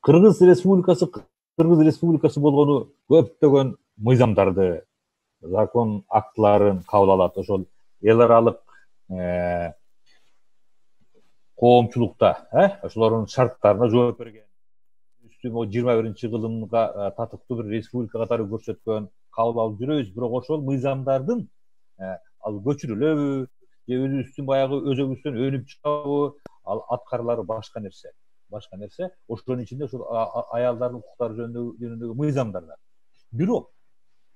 Кыргыз Республикасы болгону көптөгөн мыйзамдарды, закон актларын кабыл алат. Ошол эл аралык коомчулукта, ошолордун шарттарына жооп берген. 21-кылымга татыктуу бир республика катары көрсөткөн, кабыл алып жүрөбүз. Бирок ошол мыйзамдардын ал көчүрүлөбү, же өзүбүздүн баягы өзөгүбүздөн өнүп чыгабы, ал аткарылары башка нерсе. Ошонун ичинде ушул аялдардын укуктары жөнүндөгү мыйзамдар. Бирок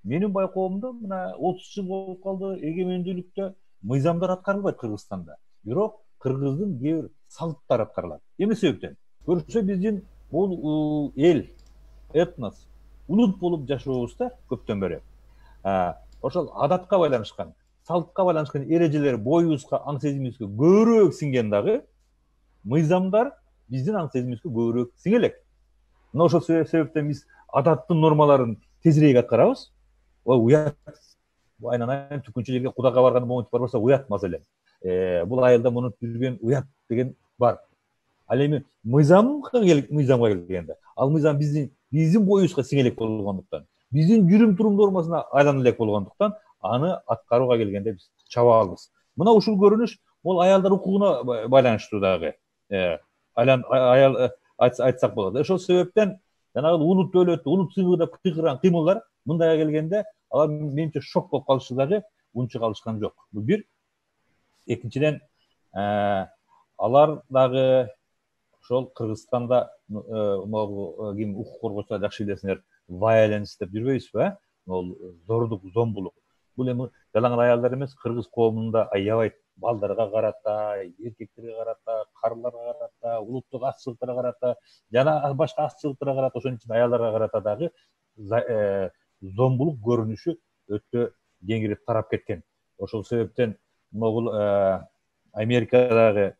менин байкоомдо мына 30 жыл болуп калды эгемендүүлүктө мыйзамдар аткарылбайт Кыргызстанда. Бирок кыргыздын кээ бир салттары аткарылат. Эмне себептен? Көрсө биздин бул эл, этнос, улут болуп жашообузда көптөн бери ошол адатка байланышкан, салтка байланышкан эрежелер боюбузга, аң сезимибизге көбүрөөк сиңген дагы мыйзамдар биздин аң сезимибизге көбүрөөк сиңелек. Мына ошол себептен биз адаттын нормаларын тезирээк аткарабыз. Ой, уят. Айнан түкүнчө жерге кудага барганда момунтип барбаса уят маселе. Бул айылда муну жүргөн уят деген бар. Ал эми мыйзамга келгенде, ал мыйзам биздин боюбузга сиңелек болгондуктан, биздин жүрүм турум нормасына айлана элек болгондуктан, аны аткарууга келгенде биз чабабыз. Мына ушул көрүнүш бул аялдар укугуна байланыштуу дагы. Аял айтсак болот. Ошол себептен жанагы улут өлөт, улут сыйгырдап кыйкырган кыймылдар мындайга келгенде алар менимче шок болуп калышы дагы унча калышкан жок. Бул бир. Экинчиден, алар дагы ошол Кыргызстанда ким укук коргоочулар жакшы билесиңер, violence деп жүрбөйбүзбү, Бул зордук, зомбулук. Бул эми жалаң аялдар эмес, кыргыз коомунда аябай балдарга карата, эркектерге карата, карыларга карата, улуттук азчылыктарга карата, жана башка азчылыктарга карата, ошонун ичинде аялдарга карата дагы зомбулук көрүнүшү өтө кеңирип тарап кеткен. Ошол себептен бул Америкадагы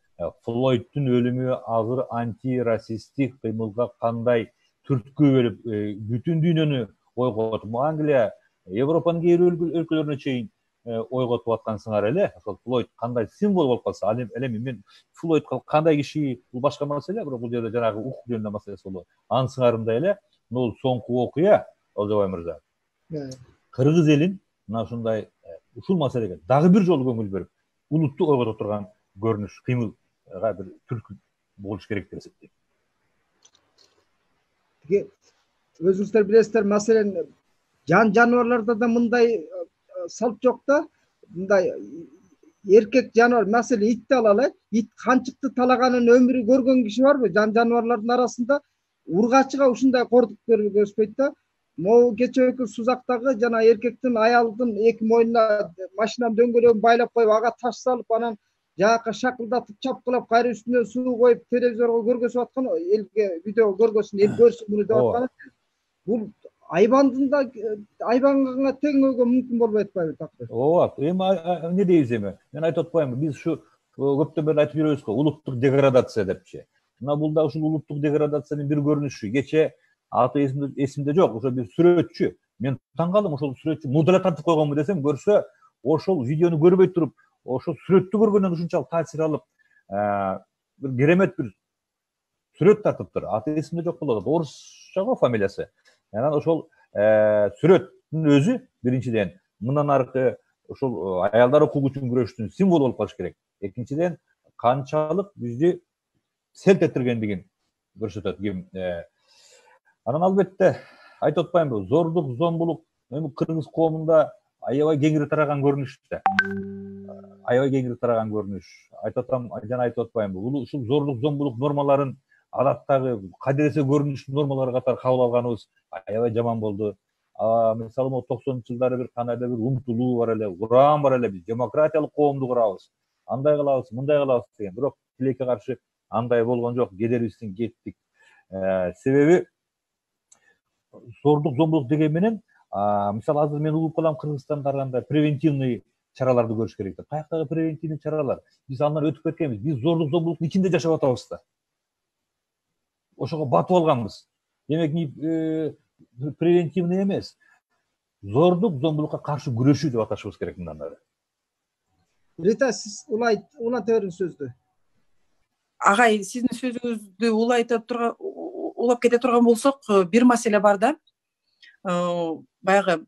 Флойдтун өлүмү азыр антирасисттик кыймылга кандай түрткү берип, бүтүн дүйнөнү ойготуп, Англия, Европанын кээ бир өлкөлөрүнө чейин ойготуп аткан сыңар эле. Ошол Флойд кандай символ болуп калса, ал эми мен Флойдко кандай киши, бул башка маселе, бирок бул жерде жанагы укук жөнүндө маселеси болду. Анын сыңарында эле бул соңку окуя, Олжобай мырза, кыргыз элин мына ушундай ушул маселеге дагы бир жолу көңүл берип, улутту ойготуп турган көрүнүш, кыймылга бир түрткү болуш керек деп эсептейм. Өзүңүздөр билесиздер, маселен жан жаныбарларда да мындай салт жок да. Мындай эркек жаныбар, маселен итти алалы, ит канчыкты талаганын өмүрү көргөн киши барбы? Жан жаныбарлардын арасында ургачыга ушундай кордук көрсөтпөйт да. Могу кечээки Сузактагы жана эркектин аялдын эки мойнуна машинанын дөңгөлөгүн байлап коюп, ага таш салып, анан жаакка шакылдатып, чапкылап, кайра үстүнө суу коюп, телевизорго көргөзүп аткан, элге видео көргөзсүн, эл көрсүн муну деп аткан. Бул айбандын да айбанга теңөөгө мүмкүн болбой атпайбы такыр? Ооба, эми эмне дейбиз эми? Мен айтып атпаймынбы, биз ушу көптөн бери айтып жүрөбүз го, улуттук деградация депчи. Мына бул да ушул улуттук деградациянын бир көрүнүшү. Кече аты эсимде жок, ошо бир сүрөтчү. Мен таң калдым, ошол сүрөтчү мурдалап тартып койгонбу десем, көрсө, ошол видеону көрбөй туруп, ошол сүрөттү көргөндөн ушунчалык таасир алып, бир керемет бир сүрөт тартыптыр. Аты эсимде жок болот. Орусча го фамилиясы. Анан ошол сүрөттүн өзү биринчиден мындан аркы ошол аялдар укугу үчүн күрөштүн символу болуп калыш керек. Экинчиден канчалык бизди селт этиргендигин көрсөтөт. Анан албетте айтып атпаймынбы, зордук, зомбулук эми кыргыз коомунда аябай кеңири тараган көрүнүш да. Аябай кеңири тараган көрүнүш. Айтып атам, жана айтып атпаймынбы, бул ушул зордук, зомбулук нормаларын адаттагы кадыресе көрүнүш нормалары катары кабыл алганыбыз аябай жаман болду. Мисалы 90 жылдары бир кандайдыр бир умтулуу бар эле, уран бар эле, биз демократиялык коомду курабыз, андай кылабыз, мындай кылабыз деген. Бирок тилекке каршы андай болгон жок, кедерибизден кеттик. Себеби зордук, зомбулук деген менен, мисалы азыр мен угуп калам, Кыргызстанда кандай превентивный чараларды көрүш керек деп. Каяктагы превентивный чаралар? Биз андан өтүп кеткенбиз. Биз зордук, зомбулуктун ичинде жашап атабыз да. Ошого батып алганбыз. Демек, превентивный эмес, зордук, зомбулукка каршы күрөшүү деп аташыбыз керек мындан ары. Рита, сиз уланта бериңиз сөздү. Агай, сиздин сөзүңүздү улайта улап кете турган болсок, бир маселе бар да. Баягы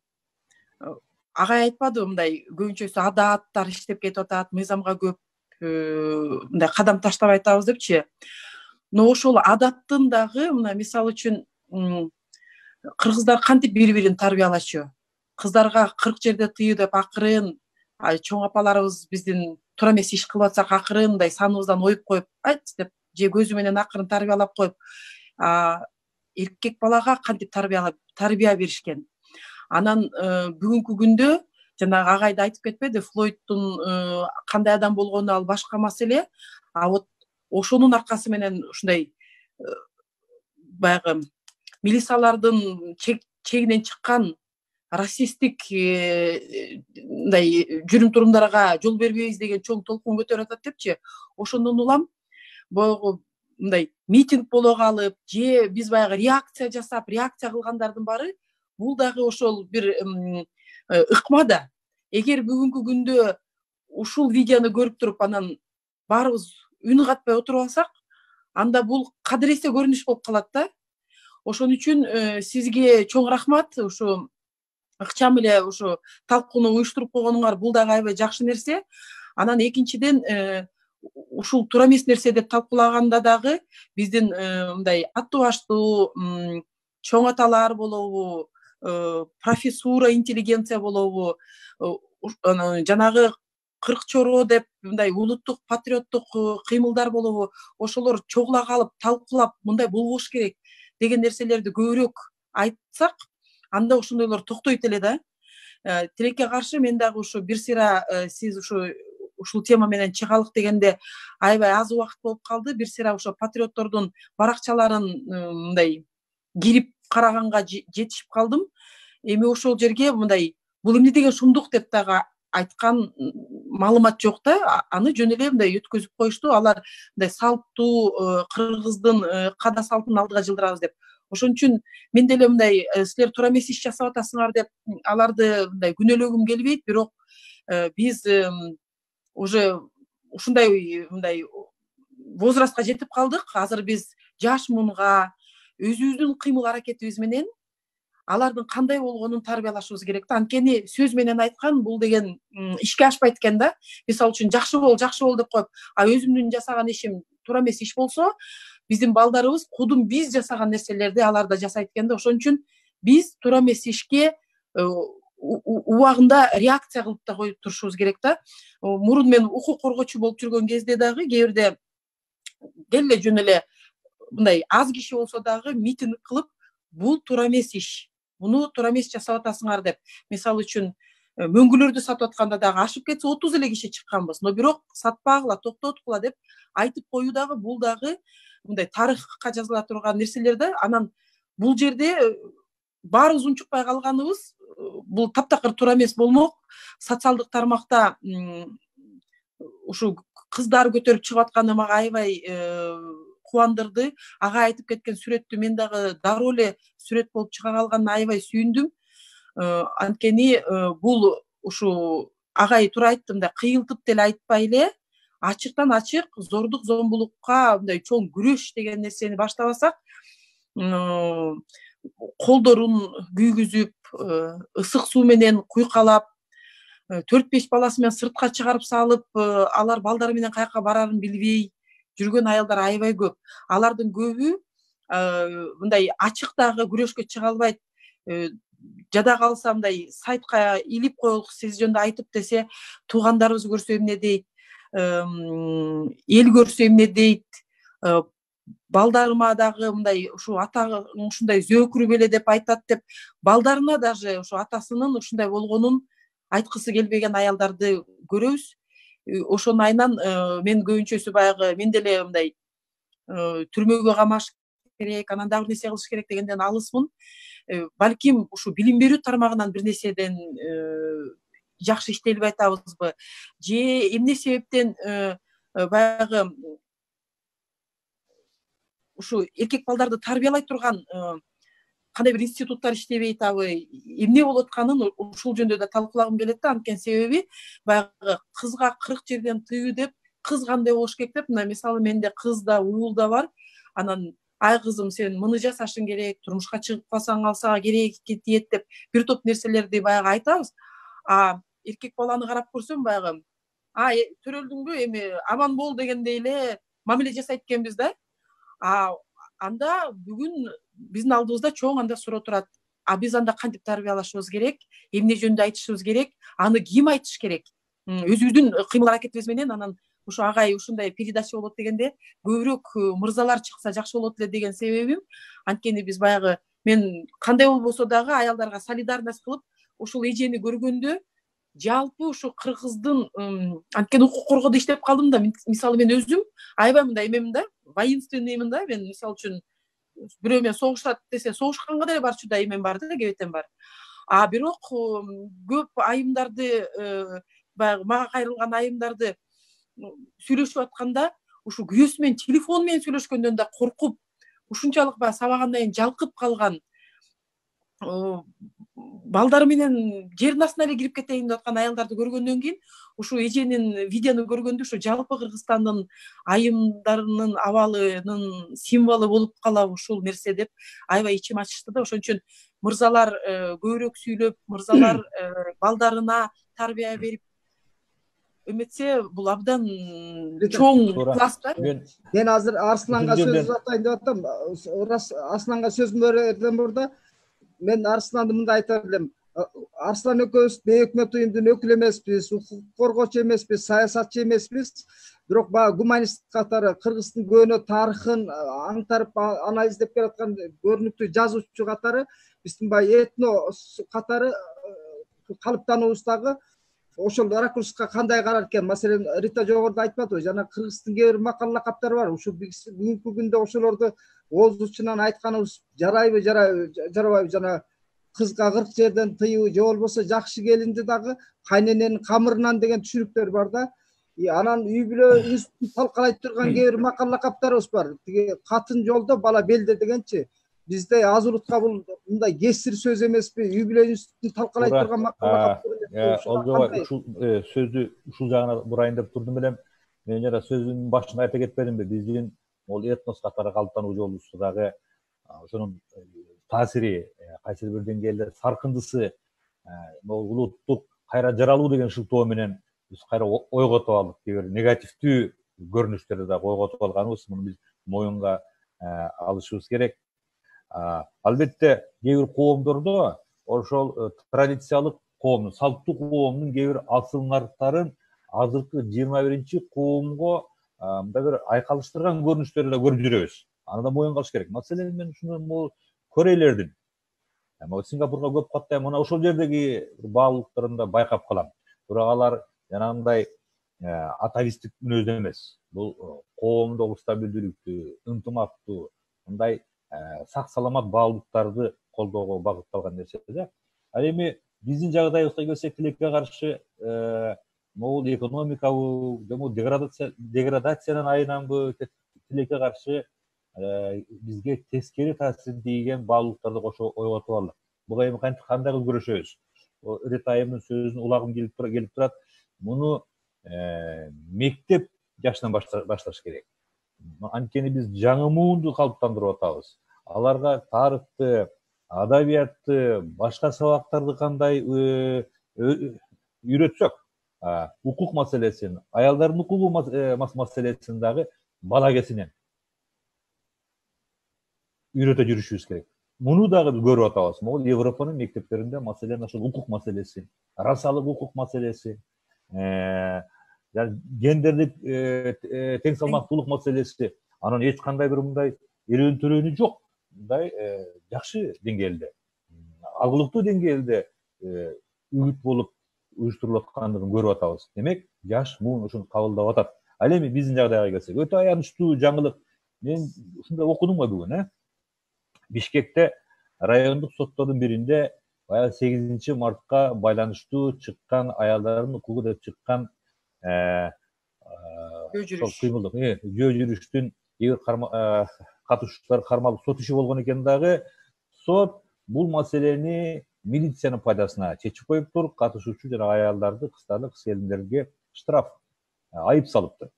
агай айтпадыбы, мындай көбүнчөсү адаттар иштеп кетип атат, мыйзамга көп мындай кадам таштабай атабыз депчи. Но ошол адаттын дагы мына мисалы үчүн кыргыздар кантип бири-бирин тарбиялачу. Кыздарга 40 жерде тыюу деп акырын, чоң апаларыбыз биздин туура эмес иш кылып атсак акырын мындай саныбыздан оюп коюп, айт деп же көзү менен акырын тарбиялап коюп, эркек балага кантип тарбия беришкен. Анан бүгүнкү күндө жанагы агай да айтып кетпеди, Флойдтун кандай адам болгону ал башка маселе. Вот ошонун аркасы менен ушундай баягы милициялардын чегинен чыккан расисттик мындай жүрүм-турумдарга жол бербейбиз деген чоң толкун көтөрүп атат депчи. Ошондон улам баягы мындай митинг боло калып, же биз баягы реакция кылгандардын баары бул дагы ошол бир ыкма да. Эгер бүгүнкү күндө ушул видеону көрүп туруп анан баарыбыз үн катпай отуруп алсак, анда бул кадыресе көрүнүш болуп калат да. Ошон үчүн сизге чоң рахмат. Ушу ыкчам эле ушу талкууну уюштуруп койгонуңар бул дагы аябай жакшы нерсе. Анан экинчиден ушул туура эмес нерсе деп талкуулаганда дагы биздин мындай аттуу баштуу чоң аталар болобу, профессура, интеллигенция болобу, жанагы 40 чоро деп мындай улуттук патриоттук кыймылдар болобу, ошолор чогула калып талкуулап мындай болбош керек деген нерселерди көбүрөөк айтсак, анда ошондойлор токтойт эле да. Тилекке каршы мен дагы ушу бир сыйра сиз ушул тема менен чыгалык дегенде аябай аз убакыт болуп калды. Бир сыйра ошо патриоттордун баракчаларын мындай кирип караганга жетишип калдым. Эми ошол жерге мындай бул эмне деген шумдук деп дагы айткан маалымат жок да. Аны жөн эле мындай өткөзүп коюшту. Алар мындай салттуу кыргыздын када салтын алдыга жылдырабыз деп. Ошон үчүн мен деле мындай силер туура эмес иш жасап атасыңар деп аларды мындай күнөөлөгүм келбейт. Бирок биз уже ушундай мындай возрастка жетип калдык. Азыр биз жаш мунга өзүбүздүн кыймыл аракетибиз менен алардын кандай болгонун тарбиялашыбыз керек да. Анткени сөз менен айткан бул деген ишке ашпайт экен да. Мисалы үчүн жакшы бол деп коюп, өзүмдүн жасаган ишим туура эмес иш болсо, биздин балдарыбыз кудум биз жасаган нерселерди алар да жасайт экен да. Ошон үчүн биз туура эмес ишке убагында реакция кылып да коюп турушубуз керек да. Мурун мен укук коргоочу болуп жүргөн кезде дагы кээ бирде келе жөн эле мындай аз киши болсо дагы митинг кылып, бул туура эмес иш, муну туура эмес жасап атасыңар деп. Мисалы үчүн мөңгүлөрдү сатып атканда дагы ашып кетсе 30 эле киши чыкканбыз. Но бирок сатпагыла, токтоткула деп айтып коюу дагы бул дагы мындай тарыхка жазыла турган нерселер да. Анан бул жерде баарыбыз унчукпай калганыбыз бул таптакыр туура эмес болмок. Социалдык тармакта ушу кыздар көтөрүп чыгып атканы мага аябай кубандырды. Ага айтып кеткен сүрөттү мен дагы дароо эле сүрөт болуп чыга калганына аябай сүйүндүм. Анткени бул ушу агай туура айтты, мындай кыйылтып деле айтпай эле ачыктан ачык зордук зомбулукка мындай чоң күрөш деген нерсени баштабасак, колдорун күйгүзүп, ысык суу менен куйкалап, 4-5 баласы менен сыртка чыгарып салып, алар балдары менен каяка барарын билбей жүргөн аялдар аябай көп. Алардын көбү мындай ачык дагы күрөшкө чыга албайт. Жада калса мындай сайтка илип коелук, сиз жөнүндө айтып десе, туугандарыбыз көрсө эмне дейт, эл көрсө эмне дейт, балдарыма дагы мындай ушу атаң ушундай зөөкүрүп эле деп айтат деп, балдарына даже ушу атасынын ушундай болгонун айткысы келбеген аялдарды көрөбүз. Ошонун айынан мен көбүнчөсү баягы мен деле мындай түрмөгө камаш керек, анан дагы бир нерсе кылыш керек дегенден алысмын. Балким ушу билим берүү тармагынан бир нерседен жакшы иштелбей атабызбы, же эмне себептен баягы ушу эркек балдарды тарбиялай турган кандай бир институттар иштебей атабы, эмне болуп атканын ушул жөнүндө да талкуулагым келет да. Анткени себеби баягы кызга 40 жерден тыюу деп, кыз кандай болуш керек деп, мына мисалы менде кыз да, уул да бар. Анан ай кызым сен муну жасашың керек, турмушка чыгып калсаң ал сага керек тиет деп бир топ нерселерди баягы айтабыз. Эркек баланы карап көрсөм баягы төрөлдүңбү эми аман бол дегендей эле мамиле жасайт экенбиз да. Анда бүгүн биздин алдыбызда чоң анда суроо турат. Биз анда кантип тарбиялашыбыз керек, эмне жөнүндө айтышыбыз керек, аны ким айтыш керек? Өзүбүздүн кыймыл аракетибиз менен анан ушу агай ушундай передача болот дегенде көбүрөөк мырзалар чыкса жакшы болот эле деген себебим, анткени биз баягы мен кандай болбосо дагы аялдарга солидарность кылып ушул эжени көргөндө жалпы ушу кыргыздын анткени укук коргоодо иштеп калдым да. Мисалы мен өзүм аябай мындай эмемин да, воинственныймын да. Мен мисалы үчүн бирөө менен согушат десе согушканга деле барчу да эмем бар да, кебетем бар. Бирок көп айымдарды баягы мага кайрылган айымдарды сүйлөшүп атканда ушу күйөөсү менен телефон менен сүйлөшкөндөн да коркуп, ушунчалык баягы сабагандан кийин жалкып калган, балдары менен жердин астына эле кирип кетейин деп аткан аялдарды көргөндөн кийин ушу эженин видеону көргөндө ушу жалпы Кыргызстандын айымдарынын абалынын символу болуп калабы ушул нерсе деп аябай ичим ачышты да. Ошон үчүн мырзалар көбүрөөк сүйлөп, мырзалар балдарына тарбия берип эметсе бул абдан чоң класс да. Мен азыр Арсланга сөз атайын деп атам. Арсланга сөзүм берүүдөн мурда мен Арсланды мындай айта билем. Арслан экөөбүз өкмөт уюмдун өкүлү эмеспиз, укук коргоочу эмеспиз, саясатчы эмеспиз. Бирок баягы гуманист катары Кыргыздын көөнө тарыхын аңтарып анализдеп келаткан көрүнүктүү жазуучу катары биздин баягы этно катары калыптануубуздагы ошол ракурска кандай карар экен. Маселен, Рита жогоруда айтпадыбы, жана Кыргыздын кээ бир макал лакаптары бар. Ушу бүгүнкү күндө ошолорду ооз учунан айтканыбыз жарайбы, жарабайбы? Жана кызга 40 жерден тыюу же болбосо жакшы келинди дагы кайнененин камырынан деген түшүнүктөр бар да. Анан үй бүлө талкалайт турган кээ бир макал лакаптарыбыз бар. Тиги катын жолдо, бала белде дегенчи. Бизде азурутка бул мындай кесир сөз эмеспи? Үй бүлөнүздү талкалайт турган макал лакаптар. Ушул сөздү ушул жагына бурайын деп турдум элем. Мен жана сөзүмдүн башында айта кетпедимби? Биздин ол этнос катары калыптануу жолубузда дагы ошонун таасири, кайсыр бир деңгээлде саркындысы, могул улуттук кайра жаралуу деген шылтоо менен биз кайра ойготуп алдык. Кээ бир негативдүү көрүнүштөрдү дагы ойготуп алганбыз. Муну биз моюнга алышыбыз керек. Албетте кээ бир коомдордо ошол традициялык коомдун, салттуу коомдун кээ бир асыл-нарттарын азыркы 21-чи коомго мындай бир айкалыштырган көрүнүштөрдү да көрүп жүрөбүз. Аны да моюнга алыш керек. Маселен, мен ушуну Корейлердин, Сингапурга көп каттайм, мына ошол жердеги баалуулуктарында байкап калам. Бирок алар жанагындай атовисттик мүнөздө эмес. Бул коомдогу стабилдүүлүктү, ынтымактуу, мындай сак саламат баалуулуктарды колдоого багытталган нерсе да. Ал эми биздин жагдайыбызга келсек, тилекке каршы могул экономикабы, же деградациянын айынан тилекке каршы бизге тескери таасирин тийген баалуулуктарды кошо ойготуп алдык. Буга эми кандай кылып күрөшөбүз? Рита айымдын сөзүн улагым келип турат. Муну мектеп жашынан башташ керек. Анткени биз жаңы муунду калыптандырып атабыз. Аларга тарыхты, адабиятты, башка сабактарды кандай үйрөтсөк, укук маселесин, аялдардын укугу маселесин дагы бала кезинен үйрөтө жүрүшүбүз керек. Муну дагы көрүп атабыз. Могул Европанын мектептеринде маселен ошол укук маселеси, расалык укук маселеси, гендерлик тең салмактуулук маселеси, анан эч кандай бир мындай элөntөрөнү жок. Мындай жакшы деңгээлде, алгылыктуу деңгээлде үгүт болуп уюштурулуп аткандыгын көрүп атабыз. Демек, жаш муун ушуну кабылдап атат. Ал эми биздин жагдайга келсек, өтө аянычтуу жаңылык. Мен ушундай окудум го бүгүн, Бишкекте райондук соттордун биринде баягы 8 мартка байланыштуу чыккан аялдардын укугу деп чыккан кыймылдык, жөө жүрүштүн катышуучулар кармалып сот иши болгон экен дагы. Сот бул маселени милициянын пайдасына чечип коюптур. Катышуучу жана аялдарды, кыздарды, кыз келиндерге штраф, айып салыптыр.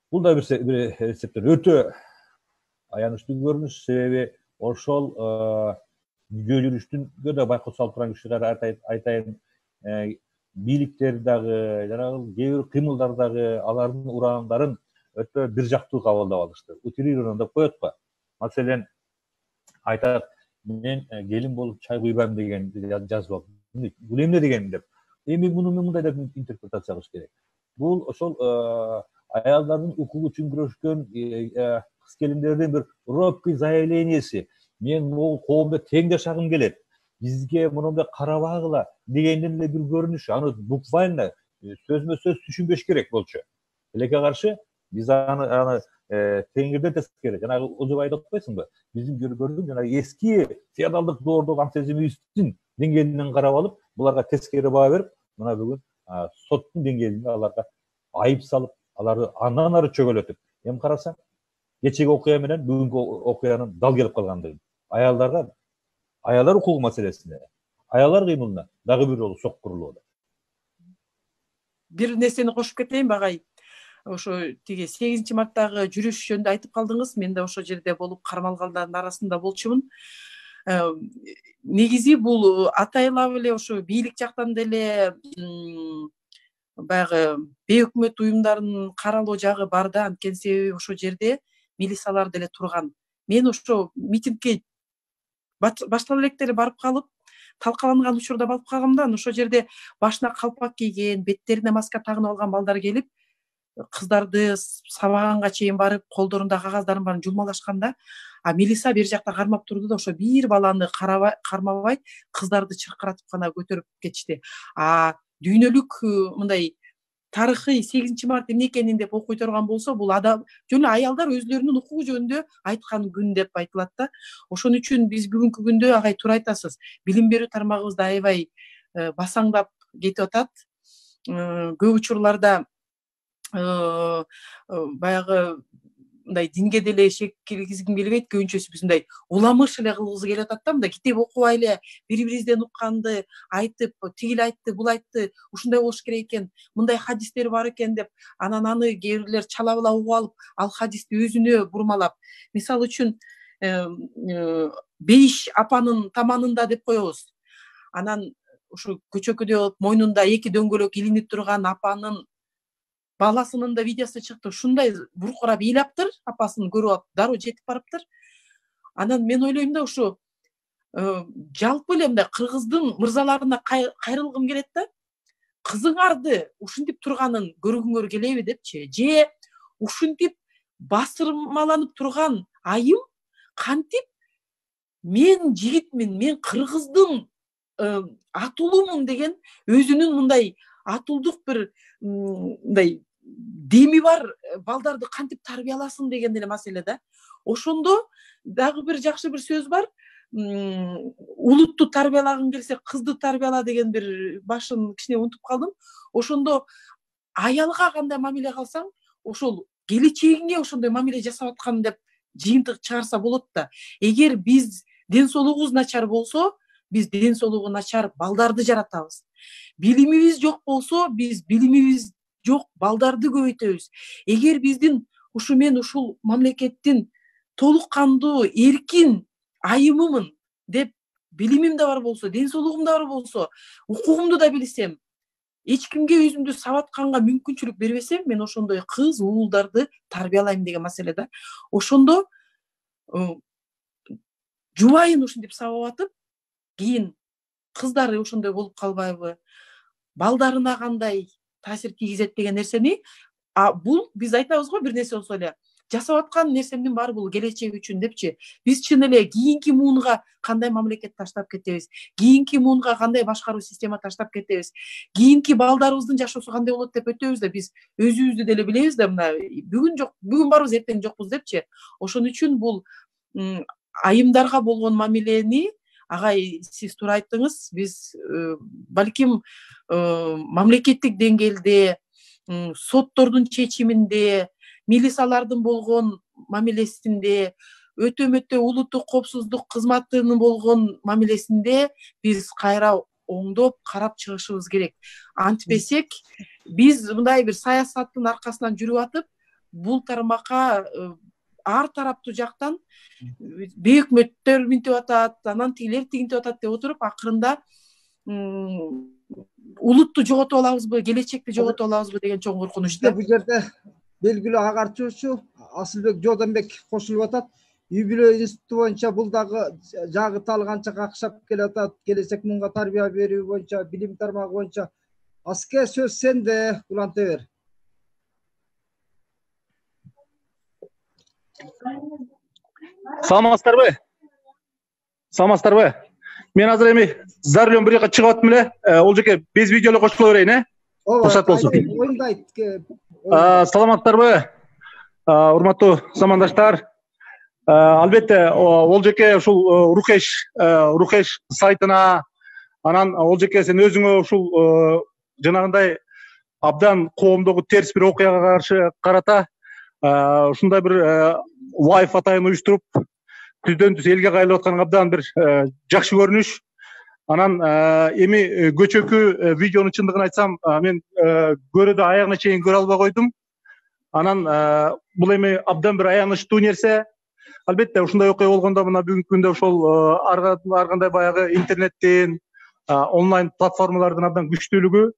Бул да бир эсептен өтө аянычтуу көрүнүш, себеби ошол күгө жүрүштүнгө да байкоп салып турган кишилер айтайын, бийликтер дагы, жанагы кээ бир кыймылдар дагы алардын ураандарын өтө бир жактуу кабылдап алышты. Утилированно деп коет го. Маселен, айтат, мен келин болуп чай куйбайм деген жазып алып. Бул эмне деген деп. Эми муну мындай деп интерпретация кылыш керек. Бул ошол аялдардын укугу үчүн күрөшкөн кыз келиндердин бир робкий заявленияси. Мен могул коомдо тең жашагым келет. Бизге мындай карабагыла дегенден эле бир көрүнүш. Аны буквально сөзмө сөз түшүнбөш керек болчу. Тилекке каршы биз аны теңирден тескери, жанагы Озубайды окуйсуңбу? Биздин көргөн жанагы эски феодалдык доордогу ам сезимибиздин деңгээлинен карап алып, буларга тескери баа берип, мына бүгүн соттун деңгээлинде аларга айып салып, аларды андан ары чөгөлөтүп, эми карасаң, кечеги окуя менен бүгүнкү окуянын дал келип калгандыгын, аялдар укугу маселесине, аялдар кыймылына дагы бир жолу сок курулууда. Бир нерсени кошуп кетейин багай. Ошо тиги 8 марттагы жүрүш жөнүндө айтып калдыңыз. Мен да ошол жерде болуп кармалгандардын арасында болчумун. Негизи бул атайлап эле ошо бийлик жактан деле баягы бейөкмөт уюмдардын каралоо жагы бар да, анткени себеби ошол жерде милициялар деле турган. Мен ошо митингге баштала электе эле барып калып, талкаланган учурда барып калгам да, ошол жерде башына калпак кийген, беттерине маска тагынып алган балдар келип, кыздарды сабаганга чейин барып, колдорунда кагаздарын баарын жулмалашканда, а милиция бер жакта кармап турду да, ошо бир баланы кармабай, кыздарды чыркыратып гана көтөрүп кетишти. Дүйнөлүк мындай тарыхый 8 март эмне экенин деп окуй турган болсо, бул адам жөн эле аялдар өзлөрүнүн укугу жөнүндө айткан күн деп айтылат да. Ошон үчүн биз бүгүнкү күндө агай туура айтасыз. Билим берүү тармагыбызда аябай басаңдап кетип атат. Көп учурларда баягы мындай динге деле шек киргизгим келбейт, көбүнчөсү биз мындай уламыш эле кылгыбыз келип атат да, мындай китеп окубай эле бири-бирибизден укканды айтып, тигил айтты, бул айтты, ушундай болуш керек экен, мындай хадистер бар экен деп, анан аны кээ бирлер чала-бала угуп алып, ал хадисти өзүнө бурмалап. Мисалы үчүн, Бейиш апанын таманында деп коебуз. Анан ушу көчөкөдө мойнунда 2 дөңгөлөк илинип турган апанын баласынын да видеосу чыкты. Ушундай буркурап ыйлаптыр, апасын көрүп алып, дароо жетип барыптыр. Анан мен ойлойм да, ушу жалпы эле мындай кыргыздын мырзаларына кайрылгым келет да. Кызыңарды ушинтип турганын көргүңөр келеби депчи, же ушинтип басырмаланып турган айым кантип мен жигитмин, мен кыргыздын атуулумун деген өзүнүн мындай атуулдук бир мындай деми бар балдарды кантип тарбияласын деген деле маселе да. Ошондо дагы бир жакшы бир сөз бар. Улутту тарбиялагың келсе, кызды тарбияла деген бир башын кичине унутуп калдым. Ошондо аялга кандай мамиле кылсаң, ошол келечегиңе ошондой мамиле жасап аткан деп жыйынтык чыгарса болот да. Эгер биз ден соолугубуз начар болсо, биз ден соолугу начар балдарды жаратабыз. Билимибиз жок болсо, биз билимибиз жок балдарды көбөйтөбүз. Эгер биздин ушу мен ушул мамлекеттин толук кандуу эркин айымымын деп билимим да бар болсо, ден соолугум да бар болсо, укугумду да билсем, эч кимге өзүмдү сабатканга мүмкүнчүлүк бербесем, мен ошондой кыз уулдарды тарбиялайм деген маселе да. Ошондо жубайын ушинтип сабап атып, кийин кыздары ошондой болуп калбайбы, балдарына кандай таасир тийгизет деген нерсени, бул биз айтабыз го бир нерсе болсо эле, жасап аткан нерсемдин баары бул келечек үчүн депчи. Биз чын эле кийинки муунга кандай мамлекет таштап кетебиз, кийинки муунга кандай башкаруу система таштап кетебиз, кийинки балдарыбыздын жашоосу кандай болот деп өтөбүз да, биз өзүбүздү деле билебиз да, мына бүгүн барбыз, эртең жокпуз депчи. Ошон үчүн бул айымдарга болгон мамилени, агай сиз туура айттыңыз, биз балким мамлекеттик деңгээлде, соттордун чечиминде, милициялардын болгон мамилесинде, өтө улуттук коопсуздук кызматынын болгон мамилесинде биз кайра оңдоп карап чыгышыбыз керек. Антпесек, биз мындай бир саясаттын аркасынан жүрүп атып, бул тармакка ар тараптуу жактан бейөкмөттөр минтип атат, анан тигилер тигинтип атат деп отуруп акырында улутту жоготуп алабызбы, келечекти жоготуп алабызбы деген чоң коркунуч да. Бул жерде белгилүү агартчуучу Асылбек Жодонбек кошулуп атат. Үй-бүлө институту боюнча бул дагы жагы тал канча какшап келатат. Келечек мунга тарбия берүү боюнча, билим тармагы боюнча. Аске сөз сенде, уланта бер. Саламатсыздарбы? Мен азыр эми зарылым бир жака чыгып аттым эле. Ол жерге без видеоло кошула берейин, Рушат болсун. Оюңду айт. Саламатсыздарбы? Урматтуу замандаштар. Албетте, ол жерге ушул Рухеш сайтына, анан ол жерге сен өзүңө ушул жанагындай абдан коомдогу терс бир окуяга каршы карата ушундай бир лайф атайын уюштуруп, түздөн түз элге кайрылып аткан абдан бир жакшы көрүнүш. Анан эми көчөкү видеонун чындыгын айтсам, мен көрүүдө аягына чейин көрө албай койдум. Анан бул эми абдан бир аянычтуу нерсе. Албетте, ушундай окуя болгондо мына бүгүнкү күндө ошол ар кандай баягы интернеттин, онлайн платформалардын абдан күчтүүлүгү,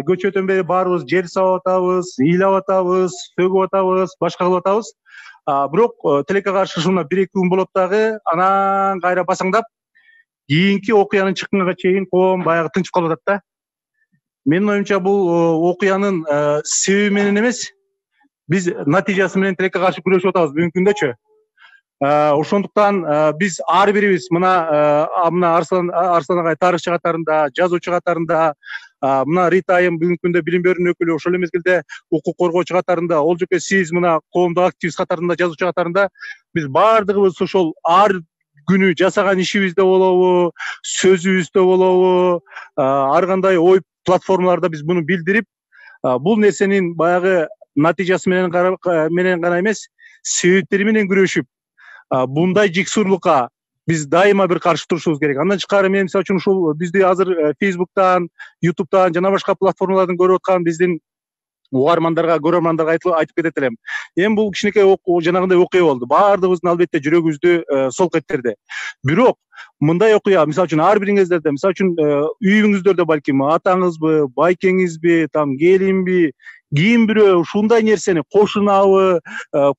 көчөдөн бери баарыбыз жер сабап атабыз, ыйлап атабыз, сөгүп атабыз, башка кылып атабыз. Бирок тилекке каршы ушуна 1-2 күн болот дагы, анан кайра басаңдап, кийинки окуянын чыкканга чейин коом баягы тынчып калып атат да. Менин оюмча бул окуянын себеби менен эмес, биз натыйжасы менен тилекке каршы күрөшүп атабыз бүгүнкү күндөчү. Ошондуктан биз ар бирибиз мына Арслан агай тарыхчы катарында, жазуучу катарында, мына Рита айым бүгүнкү күндө билим берүүнүн өкүлү, ошол мезгилде укук коргоочу катарында, ол жеке сиз мына коомдук активист катарында, жазуучу катарында биз баардыгыбыз ошол ар күнү жасаган ишибизде болобу, сөзүбүздө болобу, ар кандай ой платформаларда биз муну билдирип, бул нерсенин баягы натыйжасы менен гана эмес, себептери менен күрөшүп, bunday жексурлукка биз дайыма бир каршы турушубуз керек. Андан тышкары мен мисалы үчүн ушул бизди азыр Facebook'тан, YouTube'тан жана башка платформалардан көрүп аткан биздин угармандарга, көрөрмандарга айтып кетет элем. Эми бул кичинекей жанагындай окуя болду. Баардыгыбыздын албетте жүрөгүбүздү солк эттерди. Бирок мындай окуя мисалы үчүн ар бириңиздерде, мисалы үчүн үйүңүздөрдө балким атаңызбы, байкеңизби, там келинби, кийин бирөө ушундай нерсени кошунабы,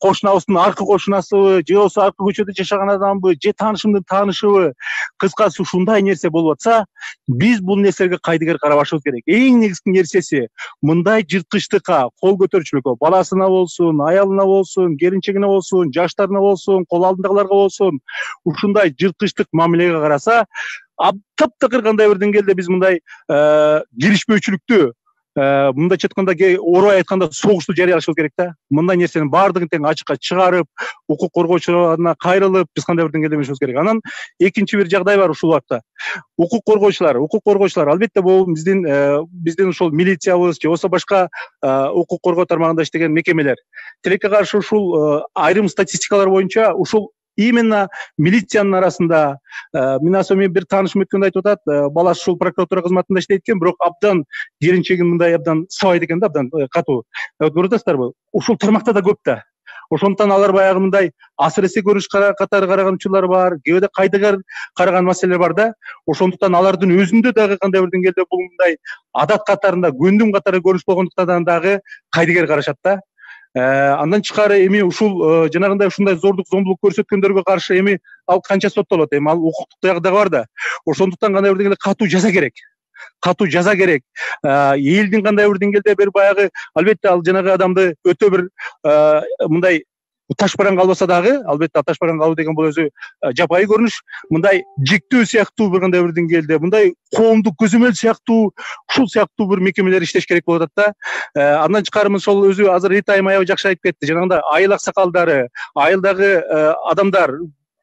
кошунабыздын аркы кошунасыбы, же болбосо аркы көчөдө жашаган адамбы, же таанышымдын таанышыбы, кыскасы ушундай нерсе болуп атса, биз бул нерселерге кайдыгер карабашыбыз керек. Эң негизги нерсеси мындай жырткычтыкка кол көтөрүчүлүккө, баласына болсун, аялына болсун, келинчегине болсун, жаштарына болсун, кол алдындагыларга болсун, ушундай жырткычтык мамилеге караса, таптакыр кандай бир деңгээлде биз мындай киришпөөчүлүктү, мындайча айтканда, орой айтканда согушту жарыялашыбыз керек да. Мындай нерсенин баардыгын тең ачыкка чыгарып, укук коргоочуларына кайрылып, биз кандай бир деңгээлде эмешибиз керек. Анан экинчи бир жагдай бар ушул убакта. Укук коргоочулар албетте бул биздин ушул милициябыз же болбосо башка укук коргоо тармагында иштеген мекемелер. Тилекке каршы ушул айрым статистикалар боюнча ушул именно милициянын арасында, мен бир таанышым өткөндө айтып атат, баласы ушул прокуратура кызматында иштейт экен, бирок абдан келинчегин мындай абдан сабайт экен да, абдан катуу. Көрүп атасыздарбы? Ушул тармакта да көп да. Ошондуктан алар баягы мындай асыресе көрүш катары караган учурлар бар, кээде кайдыгер караган маселелер бар да. Ошондуктан алардын өзүндө дагы кандай бир деңгээлде бул мындай адат катарында, көндүм катары көрүш болгондуктан дагы кайдыгер карашат да. Андан тышкары эми ушул жанагындай ушундай зордук зомбулук көрсөткөндөргө каршы эми ал канча соттолот, эми ал укуктук дагы бар да. Ошондуктан кандай бир деңгээлде катуу жаза керек. Элдин кандай бир деңгээлде бир баягы албетте ал жанагы адамды өтө бир мындай ташбаран калбаса дагы, албетте ташбаран калуу деген бул өзү жапайы көрүнүш, мындай жиктөө сыяктуу бир кандай бир деңгээлде, мындай коомдук көзөмөл сыяктуу, ушул сыяктуу бир мекемелер иштеш керек болуп атат да. Андан тышкары ошол өзү азыр Рита айым аябай жакшы айтып кетти. Жанагындай айыл аксакалдары, айылдагы адамдар,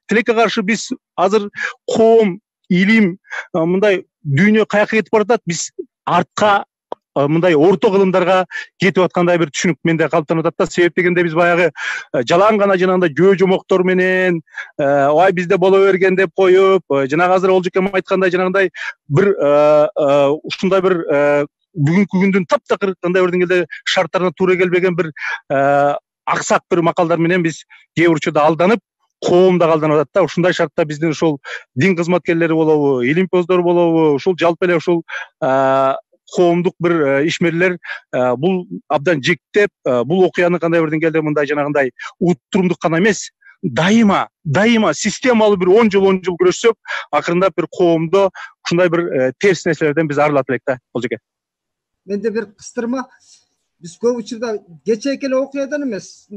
тилекке каршы биз азыр коом, илим, мындай дүйнө каяка кетип баратат, биз артка мындай орто кылымдарга кетип аткандай бир түшүнүк менде калыптанып атат да. Себеп дегенде биз баягы жалаң гана жанагындай жөө жомоктор менен ой бизде боло берген деп коюп, жанагы азыр ол жекем айткандай жанагындай бир ушундай бир бүгүнкү күндүн таптакыр кандай бир деңгээлде шарттарына туура келбеген бир аксак бир макалдар менен биз кээ бир учурда алданып, коом да алданып атат да. Ушундай шартта биздин ушул дин кызматкерлери болобу, илимпоздор болобу, ушул жалпы эле ушул коомдук бир ишмерлер бул абдан жиктеп, бул окуяны кандай бир деңгээлде мындай жанагындай уттурумдук гана эмес, дайыма системалуу бир 10 жыл күрөшсөк, акырындап бир коомдо ушундай бир терс нерселерден биз арылат элек да, Олжеке. Менде бир кыстырма. Биз көп учурда кечээки эле окуядан эмес,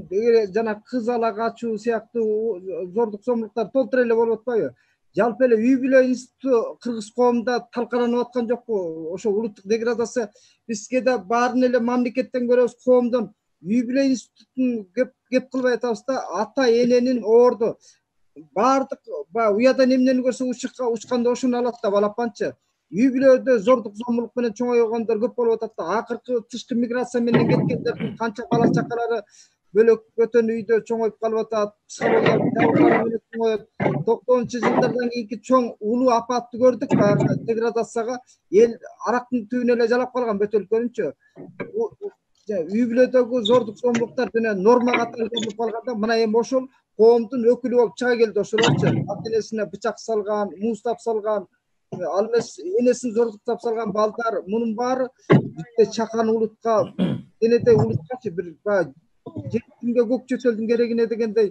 жана кыз ала качуу сыяктуу зордук зомбулуктар толтура эле болуп атпайбы? Жалпы эле үй бүлө институту кыргыз коомунда талкаланып аткан жокпу? Ошо улуттук деградация бизге да баарын эле мамлекеттен көрөбүз, коомдон. Үй бүлө институтун кеп кылбай атабыз да, ата эненин орду баардык баягы уядан эмнени көрсө учканда ошону алат да балапанчы. Үй бүлөдө зордук зомбулук менен чоңойгондор көп болуп атат да. Акыркы тышкы миграция менен кеткендердин канча бала чакалары бөлөкөтөн үйдө чоңоюп калып атат, психологиялык жабыркануу менен чоңоет. 90-жылдардан кийинки чоң улуу апатты көрдүк, баягы деградацияга эл арактын түбүнө эле жалап калган бөт өлкөнүнчү. Үй бүлөдөгү зордук зомбулуктар жана норма катары көрүнүп калганда, мына эми ошол коомдун өкүлү болуп чыга келди ошолорчу. Ата-энесине бычак салган, муздап салган, ал эмес энесин зордуктап салган балдар, мунун баары бизде чакан улутка, денеде улуткачы бир баягы жетимге көк чөтөлдүн керегине дегендей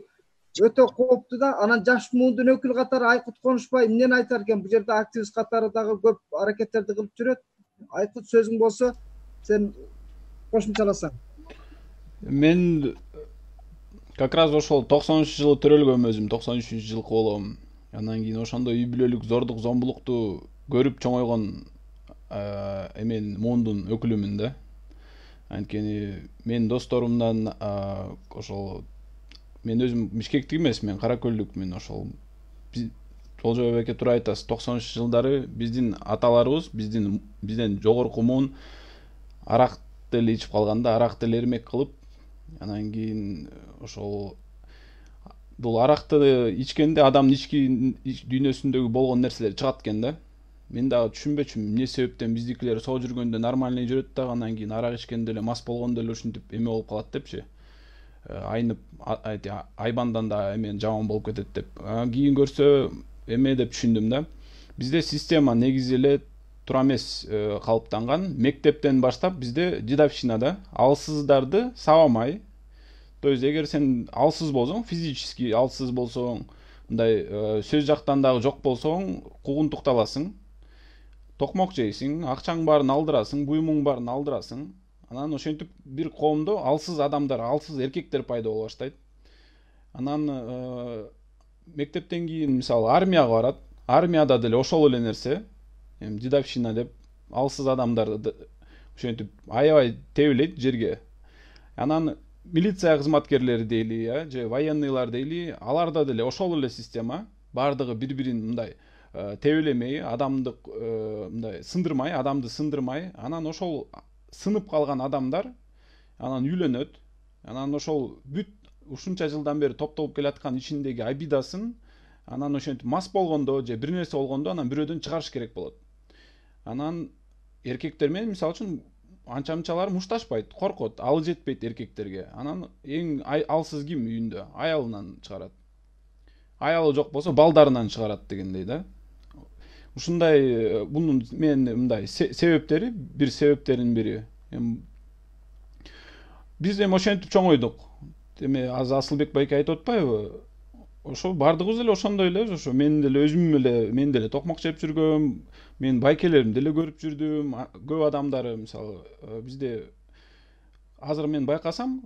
өтө кооптуу да. Анан жаш муундун өкүлү катары Айкут Конушбай эмнени айтар экен? Бул жерде активист катары дагы көп аракеттерди кылып жүрөт. Айкут, сөзүң болсо сен кошумчаласаң. Мен как раз ошол 90-жылы төрөлгөм, өзүм 93-жылкы болом. Андан кийин ошондо үй бүлөлүк зордук зомбулукту көрүп чоңойгон эмен муундун өкүлүмүн да. Анткени мен досторумдан ошол мен өзүм Бишкектик эмес, мен Каракөлдүкмүн. Ошол Олжо беке туура айтасыз, 90-жылдары биздин аталарыбыз бизден жогорку муун арак деле ичип калганда, арак деле эрмек кылып, анан кийин ошол бул аракты ичкенде адамдын ички дүйнөсүндөгү болгон нерселер чыгат экен да. Мен дагы түшүнбөчүмүн эмне себептен биздикилер соо жүргөндө нормальный жүрөт дагы, анан кийин арак ичкенде эле мас болгондо эле ушинтип эме болуп калат депчи. Айнып айбандан да эмен жаман болуп кетет деп. Кийин көрсө эме деп түшүндүм да. Бизде система негизи эле туура эмес калыптанган. Мектептен баштап бизде дедовщинада алсыздарды сабамай, то есть эгер сен алсыз болсоң, физически алсыз болсоң, мындай сөз жактан дагы жок болсоң, куугунтукталасың, токмок жейсиң, акчаң баарын алдырасың, буюмуң баарын алдырасың. Анан ошентип бир коомдо алсыз адамдар, алсыз эркектер пайда боло баштайт. Анан мектептен кийин мисалы армияга барат. Армияда деле ошол эле нерсе. Дедовщина деп алсыз адамдарды ошентип аябай тебилет жерге. Анан милиция кызматкерлери дейли, же военныйлар дейли, аларда деле ошол эле система. Бардыгы бири-бирин мындай тебелемей, адамды мындай сындырмай, адамды сындырмай, анан ошол сынып калган адамдар анан үйлөнөт. Анан ошол бүт ушунча жылдан бери топтолуп келаткан ичиндеги обидасын анан ошентип мас болгондо же бир нерсе болгондо анан бирөөдөн чыгарыш керек болот. Анан эркектер менен мисалы үчүн анча-мынчалар мушташпайт, коркот, алы жетпейт эркектерге. Анан эң алсыз ким үйүндө? Аялынан чыгарат. Аялы жок болсо балдарынан чыгарат дегендей да. Ушундай бунун мен мындай себептери, бир себептеринин бири. Биз эми ошентип чоңойдук. Эми Асылбек байке айтып атпайбы? Ошо бардыгыбыз эле ошондой эле, ошо мен деле өзүм эле, мен деле токмок жеп жүргөм, мен байкелеримди деле көрүп жүрдүм. Көп адамдары мисалы бизде азыр мен байкасам,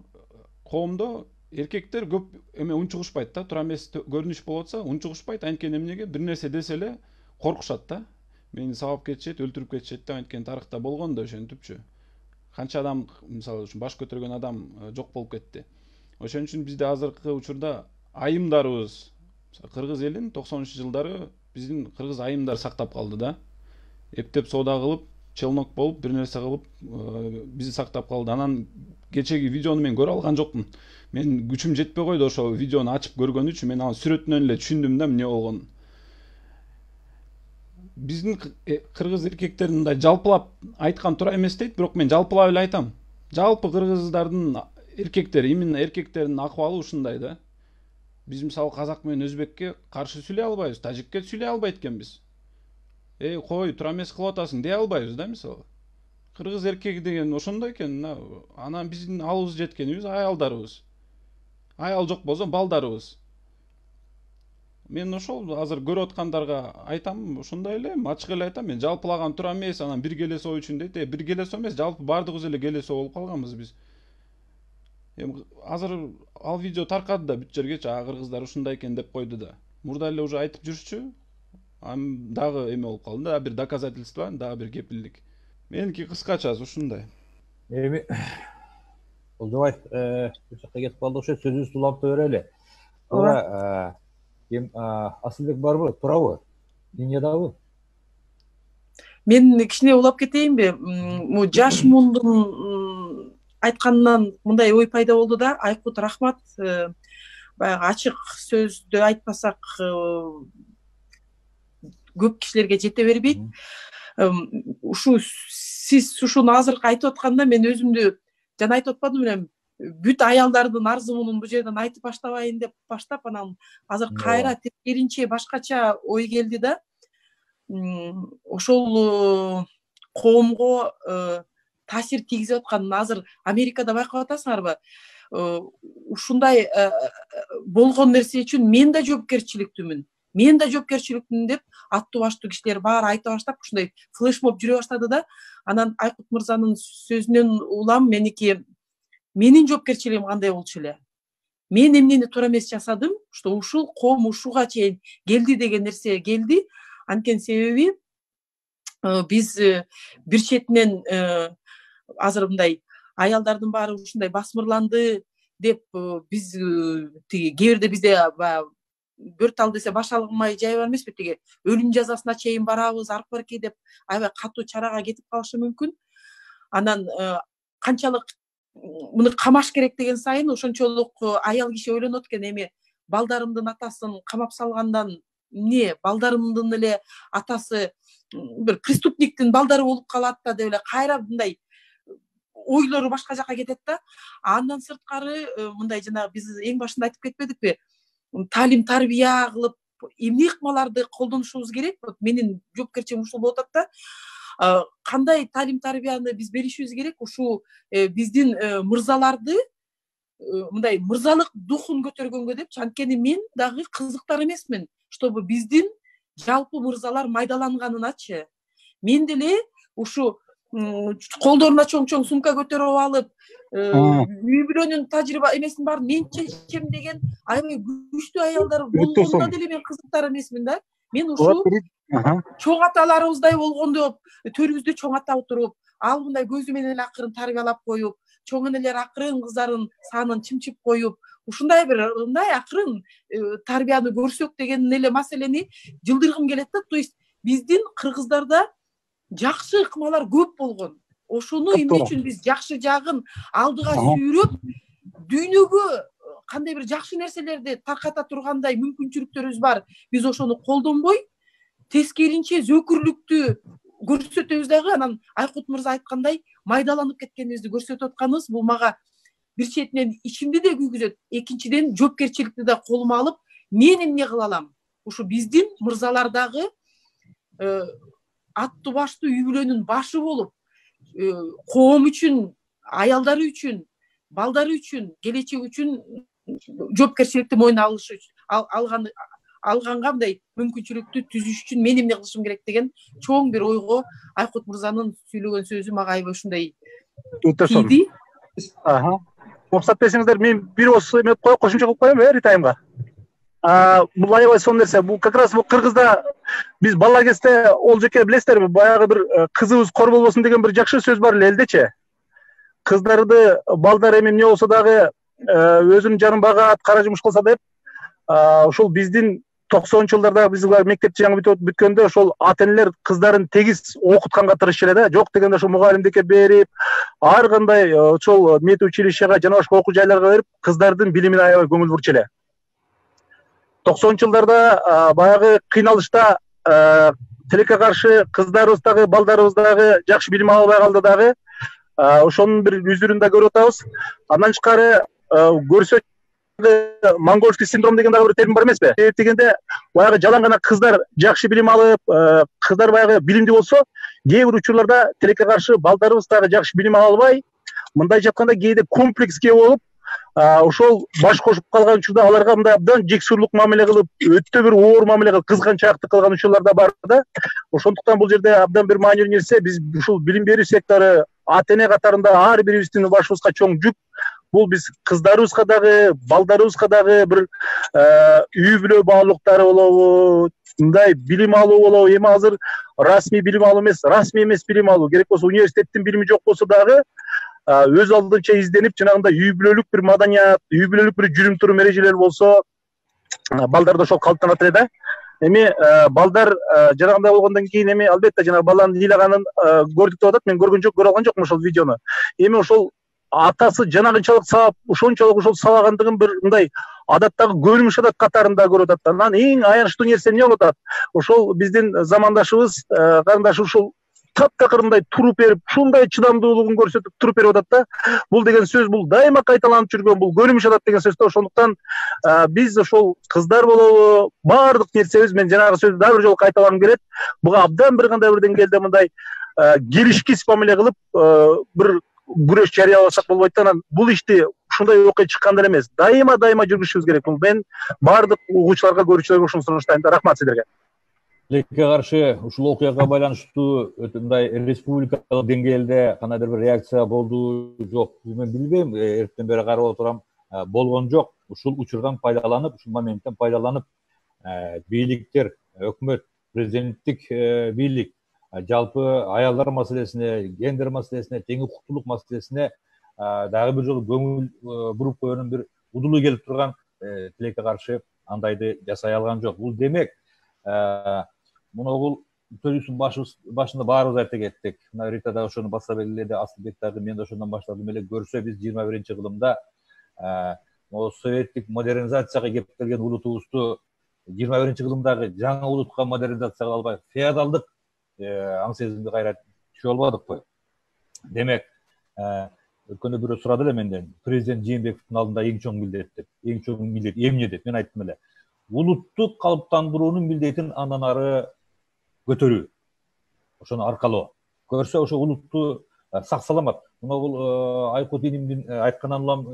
коомдо эркектер көп эме унчугушпайт да, туура эмес көрүнүш болуп атса, унчугушпайт. Анткени эмнеге? Бир нерсе десе эле коркушат да. Мени сабап кетишет, өлтүрүп кетишет деп, анткени тарыхта болгон да ошентипчү. Канча адам мисалы үчүн баш көтөргөн адам жок болуп кетти. Ошон үчүн бизде азыркы учурда айымдарыбыз, кыргыз элин 90-жылдары биздин кыргыз айымдар сактап калды да. Эптеп соода кылып, челнок болуп, бир нерсе кылып бизди сактап калды. Анан кечеги видеону мен көрө алган жокмун. Мен күчүм жетпей койду ошо видеону ачып көргөн үчүн. Мен анын сүрөтүнөн эле түшүндүм да эмне болгонун. Биздин кыргыз эркектерин мындай жалпылап айткан туура эмес дейт, бирок мен жалпылап эле айтам. Жалпы кыргыздардын эркектер, именно эркектердин акыбалы ушундай да. Биз мисалы казак менен өзбекке каршы сүйлөй албайбыз, тажикке сүйлөй албайт экенбиз. Кой, тура эмес кылып атасың дей албайбыз да мисалы. Кыргыз эркеги деген ошондой экен. Анан биздин алыбыз жеткенибиз аялдарыбыз. Аял жок болсо балдарыбыз. Мен ошол азыр көрүп аткандарга айтам, ошондой эле, ачык эле айтам, мен жалпылаган тура эмес, анан бир келесоо үчүн дейт. Бир келесоо эмес, жалпы бардыгыбыз эле келесоо болуп калганбыз биз. Азыр ал видео таркады да бүт жергечи, кыргыздар ушундай экен деп койду да. Мурда эле уже айтып жүрчү. Дагы эме болуп калды да, бир доказательство, дагы бир кепилдик. Меники кыскача ушундай. Эми Олжобай, бир жакка кетип калды окшойт, сөзүбүздү уламтай берели. Ооба. Асылбек барбы, турабы? Линиядабы? Мен кичине улап кетейинби? Му жаш мундун айтканынан мындай ой пайда болду да. Айкут, рахмат. Баягы ачык сөздү айтпасак көп кишилерге жете бербейт. Ушу сиз ушуну азыркы айтып атканда мен өзүмдү жана айтып атпадым белем, бүт аялдардын арзымынын бул жерден айтып баштабайын деп баштап, анан азыр кайра тескеринче башкача ой келди да. Ошол коомго таасир тийгизип аткан, азыр Америкада байкап атасыңарбы? Ушундай болгон нерсе үчүн мен да жоопкерчиликтүүмүн. Мен да жоопкерчиликтүүмүн деп аттуу баштуу кишилер баары айта баштап, ушундай флешмоб жүрө баштады да. Анан Айкут мырзанын сөзүнөн улам менин жоопкерчилигим кандай болчу эле? Мен эмнени туура эмес жасадым, что ушул коом ушуга чейин келди деген нерсе келди. Анткени себеби биз бир четинен азыр мындай аялдардын баары ушундай басмырланды деп биз тиги кээ бирде бизде бөр тал десе баш алгымай жай бар эмеспи, тиги өлүм жазасына чейин барабыз, аркы барки деп аябай катуу чарага кетип калышы мүмкүн. Анан канчалык муну камаш керек деген сайын ошончолук аял киши ойлонот экен, эми балдарымдын атасын камап салгандан эмне, балдарымдын эле атасы бир преступниктин балдары болуп калат да деп эле кайра мындай ойлору башка жака кетет да. Андан сырткары мындай жанагы биз эң башында айтып кетпедикпи? Талим тарбия кылып эмне ыкмаларды колдонушубуз керек. Менин жоопкерчилигим ушул болуп атат да. Кандай талим тарбияны биз беришибиз керек? Ушу биздин мырзаларды мындай мырзалык духун көтөргөнгө деп. Анткени мен дагы кызыктар эмесмин, чтобы биздин жалпы мырзалар майдаланганыначы. Мен деле ушу колдоруна чоң-чоң сумка көтөрүп алып, үй бүлөнүн тажрыйба эмесин баарын мен чечем деген аябай күчтүү аялдар болгонуна деле мен кызыктар эмесмин да. Мен ушу чоң аталарыбыздай болгондо төрүбүздө чоң ата отуруп, ал мындай көзү менен эле акырын тарбиялап коюп, чоң энелер акырын кыздарын санын чымчып коюп, ушундай бир мындай акырын тарбияны көрсөк деген эле маселени жылдыргым келет да. То есть биздин кыргыздарда жакшы ыкмалар көп болгон. Ошону эмне үчүн биз жакшы жагын алдыга сүйрөп, дүйнөгө кандай бир жакшы нерселерди тарката тургандай мүмкүнчүлүктөрүбүз бар. Биз ошону колдонбой, тескеринче зөкүрлүктү көрсөтөбүз дагы. Анан Айкут мырза айткандай майдаланып кеткенибизди көрсөтүп атканыбыз бул мага бир четинен ичимди да күйгүзөт, экинчиден жоопкерчиликти да колума алып, мен эмне кыла алам? Ушу биздин мырзалар дагы аттуу баштуу үй бүлөнүн башы болуп, коом үчүн, аялдары үчүн, балдары үчүн, келечек үчүн жоопкерчиликти мойнуна алышы алганга мындай мүмкүнчүлүктү түзүш үчүн мен эмне кылышым керек деген чоң бир ойго Айкут мырзанын сүйлөгөн сөзү мага аябай ушундай тийди. Рухсат берсеңиздер, мен бир ооз эме кошумча кылып коем ритайымга. Бул аябай сонун нерсе. Бул как раз бул Кыргызда биз бала кезде Олжеке билесиздерби, баягы бир кызыбыз кор болбосун деген бир жакшы сөз бар эле элдечи. Кыздарды балдар эми эмне болсо дагы өзүнүн жанын багат, кара жумуш кылса деп, ошол биздин 90-жылдарда биз мектепти жаңы бүткөндө ошол ата энелер кыздарын тегиз окутканга тырышчу эле да. Жок дегенде ошол мугалимдикке берип, ар кандай ошол медучилищега жана башка окуу жайларга берип, кыздардын билимине аябай көңүл бурчу эле. 90-жылдарда баягы кыйналышта тилекке каршы кыздарыбыз дагы, балдарыбыз дагы жакшы билим ала албай калды дагы. ошонун бир үзүрүн да көрүп атабыз. Андан тышкары көрсө монгольский синдром деген дагы бир термин бар эмеспи? Себеп дегенде баягы жалаң гана кыздар жакшы билим алып, кыздар баягы билимдүү болсо, кээ бир учурларда тилекке каршы балдарыбыз дагы жакшы билим ала албай, мындай жатканда кээде комплекске болуп, ошол баш кошуп калган учурда аларга мындай абдан жексурлук мамиле кылып, өтө бир оор мамиле кылып, кызганчаактык кылган учурлар да бар да. Ошондуктан бул жерде абдан бир маанилүү нерсе, биз ушул билим берүү сектору ата эне катарында ар бирибиздин башыбызга чоң жүк. Бул биз кыздарыбызга дагы, балдарыбызга дагы бир үй бүлө баалуулуктары болобу, мындай билим алуу болобу. Эми азыр расмий билим алуу эмес, расмий эмес билим алуу керек болсо, университеттин билими жок болсо дагы өз алдынча изденип, жанагындай үй бүлөлүк бир маданият, үй бүлөлүк бир жүрүм турум эрежелер болсо, балдарда ошол калыптанат эле да. Эми балдар жанагындай болгондон кийин эми албетте жанагы баланын ыйлаганын көрдүк деп атат. Мен көргөн жок, көрө алган жокмун ошол видеону. Эми ошол атасы жанагынчалык сабап, ошончолук ошол сабагандыгын бир мындай адаттагы көнүмүш адат катарында көрүп атат. Анан эң аянычтуу нерсе эмне болуп атат? Ошол биздин замандашыбыз, карындаш ушул таптакыр мындай туруп берип, ушундай чыдамдуулугун көрсөтүп туруп берип атат да. Бул деген сөз бул дайыма кайталанып жүргөн, бул көнүмүш адат деген сөз да. Ошондуктан биз ошол кыздар болобу, баардык нерсебиз, мен жанагы сөздү дагы бир жолу кайталагым келет. Буга абдан бир кандай бир деңгээлде мындай келишкис мамиле кылып, бир күрөш жарыяласак болбойт да. Анан бул ишти ушундай окуя чыкканда эмес, дайыма жүргүзүшүбүз керек. Бул мен баардык угуучуларга, көрүүчүлөргө ушуну сунуштайм да. Рахмат силерге. Тилекке каршы ушул окуяга байланыштуу мындай республикалык деңгээлде кандайдыр бир реакция болду жок, мен билбейм. Эртен бери карап отурам, болгон жок. Ушул учурдан пайдаланып, ушул моменттен пайдаланып, бийликтер, өкмөт, президенттик бийлик жалпы аялдар маселесине, гендер маселесине, тең укуктуулук маселесине дагы бир жолу көңүл буруп коюунун бир удулу келип турган, тилекке каршы андайды жасай алган жок. Бул демек бул сөзүбүздүн башында баарыбыз айта кеттик. Мына Рита да ошону баса белгиледи, Асылбек дагы, мен да ошондон баштадым эле. Көрсө биз 21-кылымда советтик модернизацияга кеп келген улутубузду 21-кылымдагы жаңы улутка модернизацияга албай, феодалдык аң сезимди кайра түшө албадыкпы? Демек, өткөндө бирөө сурады эле менден, президент Жээнбековдун алдында эң чоң милдет деп. Эң чоң милдет эмне деп? Мен айттым эле. Улутту калыптандыруунун милдетин андан ары көтөрүү. Ошону аркалоо. Көрсө ошо улутту сак саламат. Мына бул Айкут инимдин айтканынан улам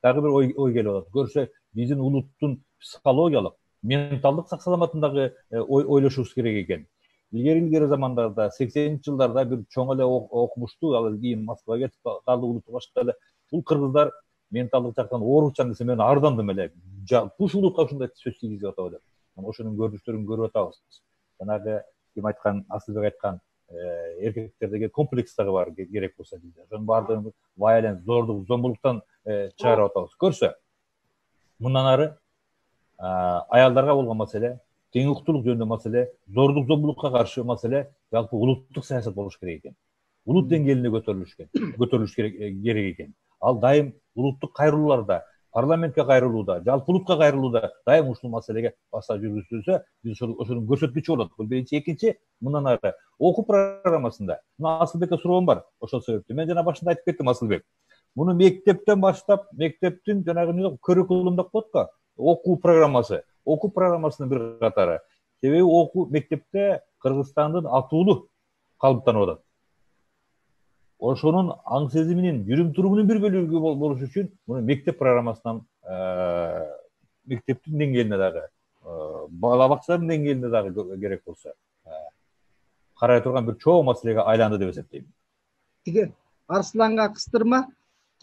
дагы бир ой келип атат. Көрсө биздин улуттун психологиялык, менталдык сак саламатындагы ойлошубуз керек экен. Илгери замандарда 80-жылдарда бир чоң эле окумуштуу, ал кийин Москвага кетип калды, улутту башка эле. Бул кыргыздар менталдык жактан оорукчан десе мен ардандым эле. Ушул улутка ушундай сөз тийгизип атабы деп. Ошонун көрүнүштөрүн көрүп атабыз. Жанагы ким айткан, Асылбек айткан, эркектердеги комплекс дагы бар керек болсо бизде. Ошонун баардыгын вайолент, зордук, зомбулуктан чыгарып атабыз. Көрсө, мындан ары аялдарга болгон маселе, тең укуктуулук жөнүндө маселе, зордук, зомбулукка каршы маселе жалпы улуттук саясат болуш керек экен. Улут деңгээлине көтөрүлүш керек экен. Ал дайым улуттук кайрылууларда, парламентке кайрылууда, жалпы улутка кайрылууда дайым ушул маселеге баса жүргүзүлсө, биз ошонун көрсөткүчү болот. Бул биринчи. Экинчи, мындан ары окуу программасында мына Асылбекке суроом бар. Ошол себептен мен жана башында айтып кеттим, Асылбек. Муну мектептен баштап, мектептин жанагы curriculum деп коет го, окуу программасынын бир катары. Себеби окуу мектепте Кыргызстандын атуулу калыптанып атат. Ошонун аң сезиминин, жүрүм турумунун бир бөлүгү болуш үчүн муну мектеп программасынан, мектептин деңгээлине дагы, бала бакчалардын деңгээлине дагы керек болсо карай турган бир чоң маселеге айланды деп эсептейм. Тиги Арсланга кыстырма,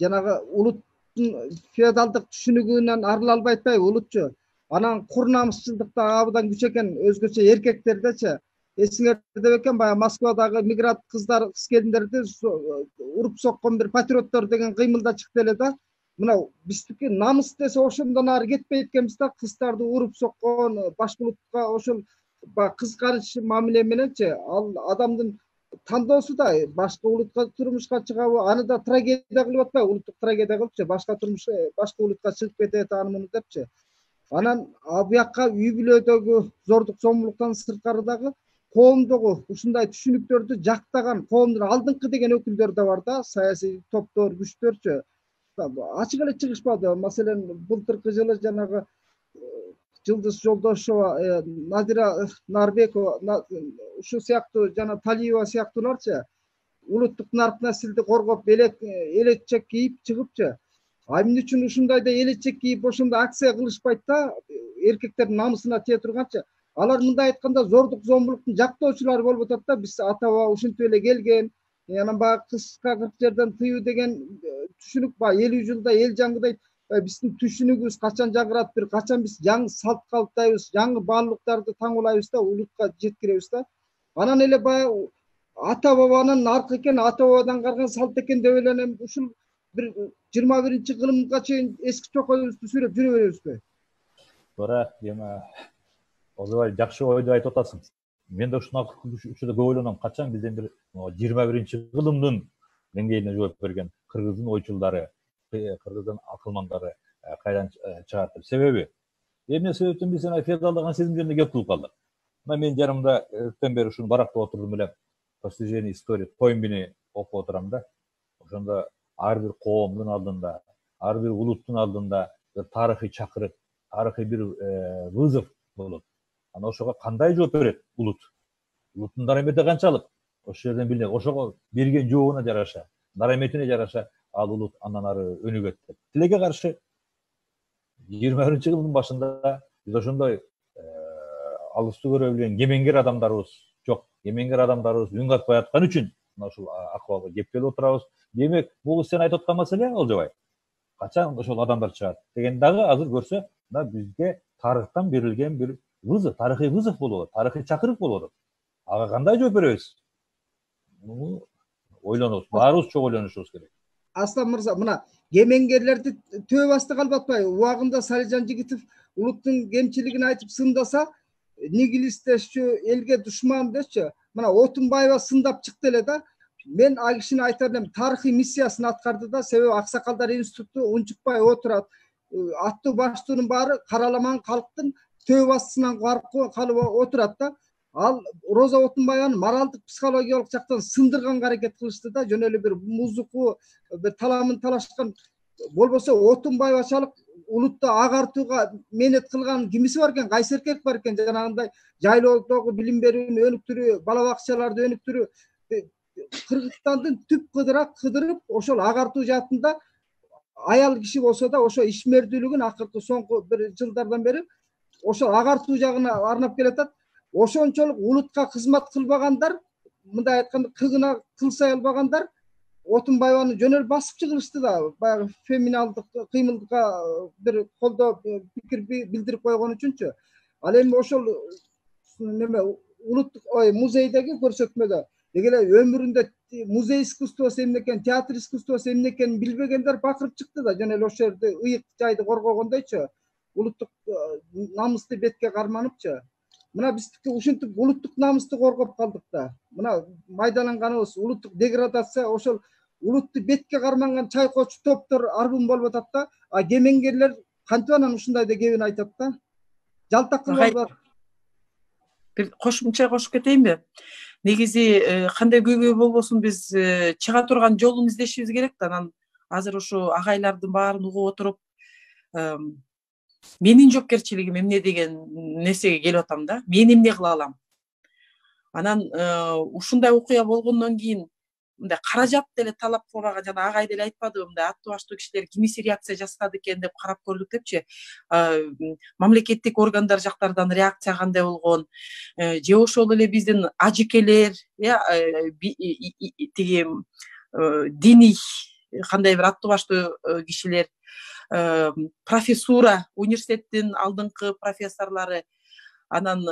жанагы улуттун феодалдык түшүнүгүнөн арыла албай атпайбы улутчу? Анан курнамысчылдыкта абдан күч экен, өзгөчө эркектердечи. Эсиңерде бекен баягы Москвадагы мигрант кыздар, кыз келиндерди уруп соккон бир патриоттор деген кыймылда чыкты эле да. Мына биздики намыс десе ошондон ары кетпейт экенбиз да, кыздарды уруп соккон, башка улутка ошол кызганыч мамиле мененчи, ал адамдын тандоосу да башка улутка турмушка чыгабы, аны да трагедия кылып атпайбы, улуттук трагедия кылыпчы, башка улутка чыгып кетет аны муну депчи. Анан бuyакка үй бүлөдөгү зордук зомбулуктан сырткары дагы коомдогу ушундай түшүнүктөрдү жактаган коомдун алдыңкы деген өкүлдөр да бар да, саясий топтор, күчтөрчү ачык эле чыгышпады. Маселен, былтыркы жылы жанагы Жылдыз Жолдошова, Надира Нарбекова, ушул сыяктуу жана Талиева сыяктууларчы улуттук нарк населди коргоп элечек кийип чыгыпчы. Эмне үчүн ушундайда элечек кийип ошондо акция кылышпайт да, эркектердин намысына тие турганчы? Алар мындай айтканда зордук зомбулуктун жактоочулары болуп атат да. Биз ата баба ушинтип эле келген, анан баягы кыска 40 жерден тыюу деген түшүнүк бар. 50 жылда эл жаңгыдайт. Биздин түшүнүгүбүз качан жаңгырат, бир качан биз жаңы салт калыптайбыз, жаңы баалуулуктарды таңуулайбыз да, улутка жеткиребиз да. Анан эле баягы ата бабанын наркы экен, ата бабадан калган салт экен деп эле ушул бир 21-кылымга чейин эски чокойбузду сүрөп жүрө беребизби? Туура, эми озбай жакшы ойду айтып атасың. Мен да ушуга көп ойлоном. Качан бизден бир 21-кылымдын деңгээлине жооп берген кыргыздын ойчулдары, кыргыздын акылмандары кайдан чыгат деп. Себеби эмне себептен биз феодалдык сезимдерине кеп кылып калдык. Мына мен жарымда өттөн бери ушуну барактап отурдум эле. Постижение истории Тоймбини окуп отурам да. Ошондо ар бир коомдун алдында, ар бир улуттун алдында бир тарыхый чакырык, тарыхый бир вызов болот. Ана ошого кандай жооп берет улут? Улуттун дарамети канчалык? Ошол жерден билинет. Ошого берген жообуна жараша, дараметине жараша ал улут андан ары өнүгөт деп. Тилекке каршы 21-кылымдын башында биз ошондой алысты көрө билген кемеңгер адамдарыбыз жок. Кемеңгер адамдарыбыз үн катпай аткан үчүн ушул акыбалга кеп келип отурабыз. Демек, бул сен айтып аткан маселе Олжобай. Качан ошол адамдар чыгат деген дагы азыр көрсө, мына бизге тарыхтан берилген бир вызов, тарыхый вызов болот, тарыхый чакырык болот. Ага кандай жооп беребиз? Муну ойлонобуз, баарыбыз чоң ойлонушубуз керек. Аслан мырза, мына кемеңгерлерди төбө басты калып атпайбы? Убагында Салижан Жигитов улуттун кемчилигин айтып сындаса, нигилисттешчү, элге душман дечи, мына Отунбаева сындап чыкты эле да. Мен ал кишини айтар элем, тарыхый миссиясын аткарды да, себеби Аксакалдар институту унчукпай отурат. Аттуу баштуунун баары караламан калктын төбө бастысынан калып отурат да. Ал Роза Отунбаеваны моралдык, психологиялык жактан сындырганга аракет кылышты да, жөн эле бир музыку, бир таламын талашкан. Болбосо Отунбаевачалык улутта агартууга мээнет кылган кимиси бар экен, кайсы эркек бар экен, жанагындай жайлоодогу билим берүүнү өнүктүрүү, бала бакчаларды өнүктүрүү. Кыргызстандын түп кыдырып, ошол агартуу жаатында аял киши болсо да, ошо ишмердүүлүгүн акыркы соңку бир жылдардан бери ошол агартуу жагына арнап келатат. Ошончолук улутка кызмат кылбагандар, мындай айтканда кыгына кылсай албагандар Отунбаеваны жөн эле басып чыгылышты да, баягы феминалдык кыймылга бир колдоо пикир билдирип койгон үчүнчү. Ал эми ошол неме улуттук музейдеги көрсөтмөдө деги эле өмүрүндө музей искусствосу эмне экен, театр искусствосу эмне экенин билбегендер бакырып чыкты да, жөн эле ошол жерде ыйык жайды коргогондойчу, улуттук намысты бетке карманыпчы. Мына биз ушинтип улуттук намысты коргоп калдык да. Мына майдаланганыбыз улуттук деградация, ошол улутту бетке карманган чайкоочу топтор арбын болуп атат да. А кемеңгерлер кантип анан ушундайда кебин айтат да? Жалтак кылып алып. Бир кошумча кошуп кетейинби? Негизи кандай көйгөй болбосун биз чыга турган жолун издешибиз керек да. Анан азыр ушу агайлардын баарын угуп отуруп, менин жоопкерчилигим эмне деген нерсеге келип атам да. Мен эмне кыла алам? Анан ушундай окуя болгондон кийин мындай каражат деле талап кылбаган, жана агай деле айтпадыбы, мындай аттуу баштуу кишилер кимиси реакция жасады экен деп карап көрдүк депчи. Мамлекеттик органдар жактардан реакция кандай болгон, же ошол эле биздин ажекелер, тиги диний кандай бир аттуу баштуу кишилер, профессура, университеттин алдыңкы профессорлору, анан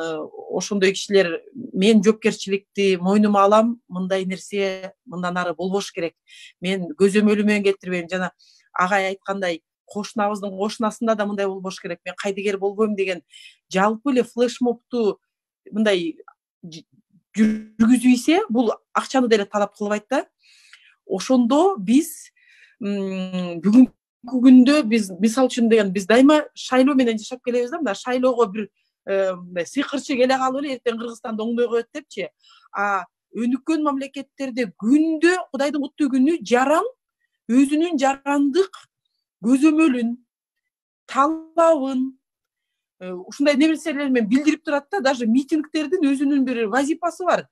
ошондой кишилер мен жоопкерчиликти мойнума алам, мындай нерсе мындан ары болбош керек. Мен көзөмөлү менен келтирбейм. Жана агай айткандай, кошунабыздын кошунасында да мындай болбош керек. Мен кайдыгер болбойм деген жалпы эле флешмобту мындай жүргүзүп ийсе, бул акчаны деле талап кылбайт да. Ошондо биз бүгүнкү күндө биз мисалы үчүн деген биз дайыма шайлоо менен жашап келебиз да. Мына шайлоого бир сыйкырчы келе калып эле эртең Кыргызстанда оңдой коет депчи. Өнүккөн мамлекеттерде күндө Кудайдын куттуу күнү жаран өзүнүн жарандык көзөмөлүн, талабын ушундай нерселер менен билдирип турат да. Даже митингдердин өзүнүн бир вазипасы бар.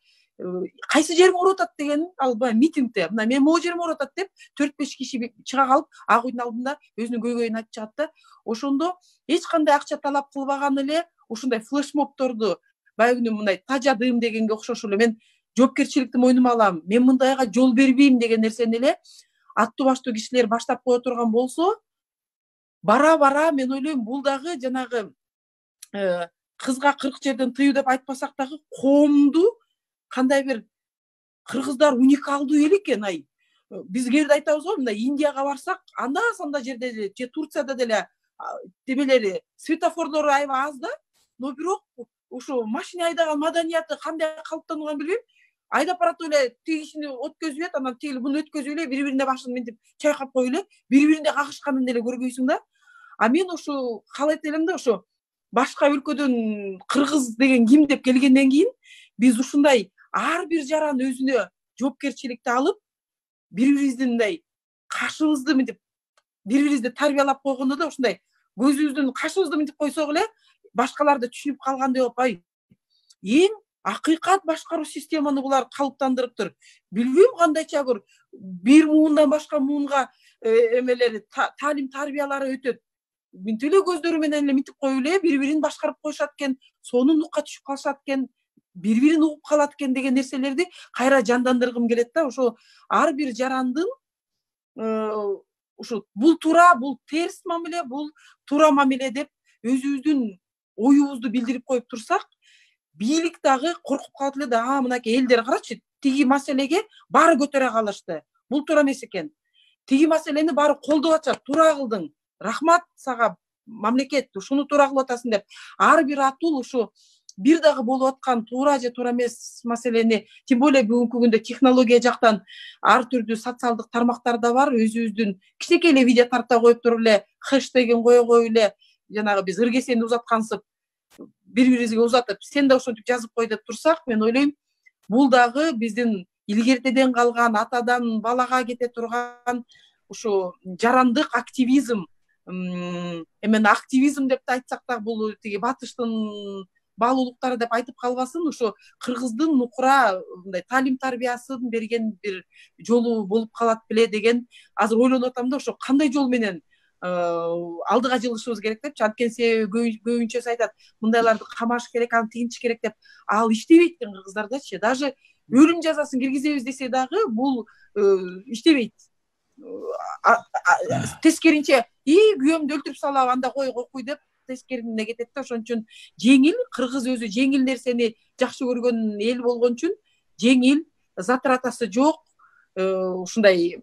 Кайсы жериң ооруп атат деген ал баягы митингде, мына мен могу жерим ооруп атат деп 4-5 киши чыга калып ак үйдүн алдында өзүнүн көйгөйүн айтып чыгат да. Ошондо эч кандай акча талап кылбаган эле ушундай флешмобторду баягы күнү мындай тажадым дегенге окшош эле мен жоопкерчиликти мойнума алам, мен мындайга жол бербейм деген нерсени эле аттуу баштуу кишилер баштап кое турган болсо, бара бара мен ойлойм бул дагы жанагы кызга 40 жерден тыюу деп айтпасак дагы коомду кандай бир кыргыздар уникалдуу эл экен. Биз кээде айтабыз го, мындай Индияга барсак анда санда жерде же Турцияда деле демелери светофорлору аябай аз да, но бирок ошо машина айдаган маданияты кандай калыптанган билбейм. Айдап баратып эле тиги кишини өткөзүп анан тиги буну өткөзүп эле бири-бирине башын мынтип чайкап коюп эле бири-бирине кагышканын деле көрбөйсүң да. Мен ошо каалайт элем да, ошо башка өлкөдөн кыргыз деген ким деп келгенден кийин биз ушундай ар бир жаран өзүнө жоопкерчиликти алып, бири-бирибиздин мындай кашыбызды мынтип бири-бирибизди тарбиялап койгондо да ушундай көзүбүздүн кашыбызды мынтип койсок эле башкаларды түшүнүп калгандай болуп, эң акыйкат башкаруу системаны булар калыптандырыптыр. Билбейм кандайча бир муундан башка муунга эмелери таалим тарбиялары өтөт. Мынтип эле көздөрү менен эле мынтип коюп эле бири-бирин башкарып коюшат экен, сонун нукка түшүп калышат экен, бири-бирин угуп калат экен деген нерселерди кайра жандандыргым келет да. Ошо ар бир жарандын ушу бул туура, бул терс мамиле, бул туура мамиле деп өзүбүздүн оюбузду билдирип коюп турсак, бийлик дагы коркуп калат эле да. Мынакей элдер карачы, тиги маселеге баары көтөрө калышты. Бул туура эмес экен. Тиги маселени баары колдоп атышат. Туура кылдың. Рахмат сага мамлекет, ушуну туура кылып атасың деп. Ар бир атул ушу бир дагы болуп аткан туура же туура эмес маселени, тем более бүгүнкү күндө технология жактан ар түрдүү социалдык тармактар да бар. Өзүбүздүн кичинекей эле видео тарта коюп туруп эле хэштегин кое коюп эле жанагы биз ыргесенди узаткансып бири-бирибизге узатып, сен да ошентип жазып кой деп турсак, мен ойлойм бул дагы биздин илгертеден калган, атадан балага кете турган ушу жарандык активизм, эмен активизм деп айтсак да бул тиги батыштын баалуулуктары деп айтып калбасын, ушу кыргыздын нукура мындай таалим тарбиясын берген бир жолу болуп калат беле деген азыр ойлонуп атам да. Ошо кандай жол менен алдыга жылышыбыз керек депчи. Анткени себеби көбүнчөсү айтат, мындайларды камаш керек, аны тигинтиш керек деп. Ал иштебейт экен кыргыздардачы. Даже өлүм жазасын киргизебиз десе дагы бул иштебейт. Тескеринче күйөөмдү өлтүрүп салып анда койкуй деп тескерине кетет да. Ошон үчүн жеңил, кыргыз өзү жеңил нерсени жакшы көргөн эл болгон үчүн жеңил, затратасы жок ушундай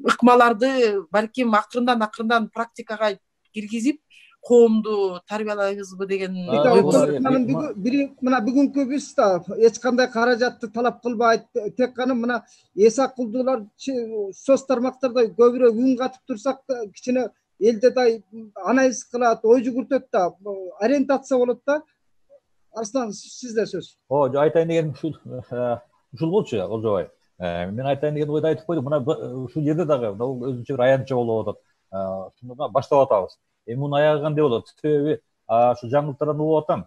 ыкмаларды балким акырындан практикага киргизип коомду тарбиялайбызбы деген ой болот. Мына бүгүнкү биз да эч кандай каражатты талап кылбайт, тек гана мына эс акылдуулар соц тармактарда көбүрөөк үн катып турсак кичине элде да анализ кылат, ой жүгүртөт да, ориентация болот да. Арслан, сизде сөз. Айтайын дегеним ушул болчу, Олжобай. Мен айтайын деген ойду айтып койдум. Мына ушул жерде дагы өзүнчө бир аянтча болуп атат. Ушуну баштап атабыз. Мунун аягы кандай болот? Себеби ушу жаңылыктардан угуп атам.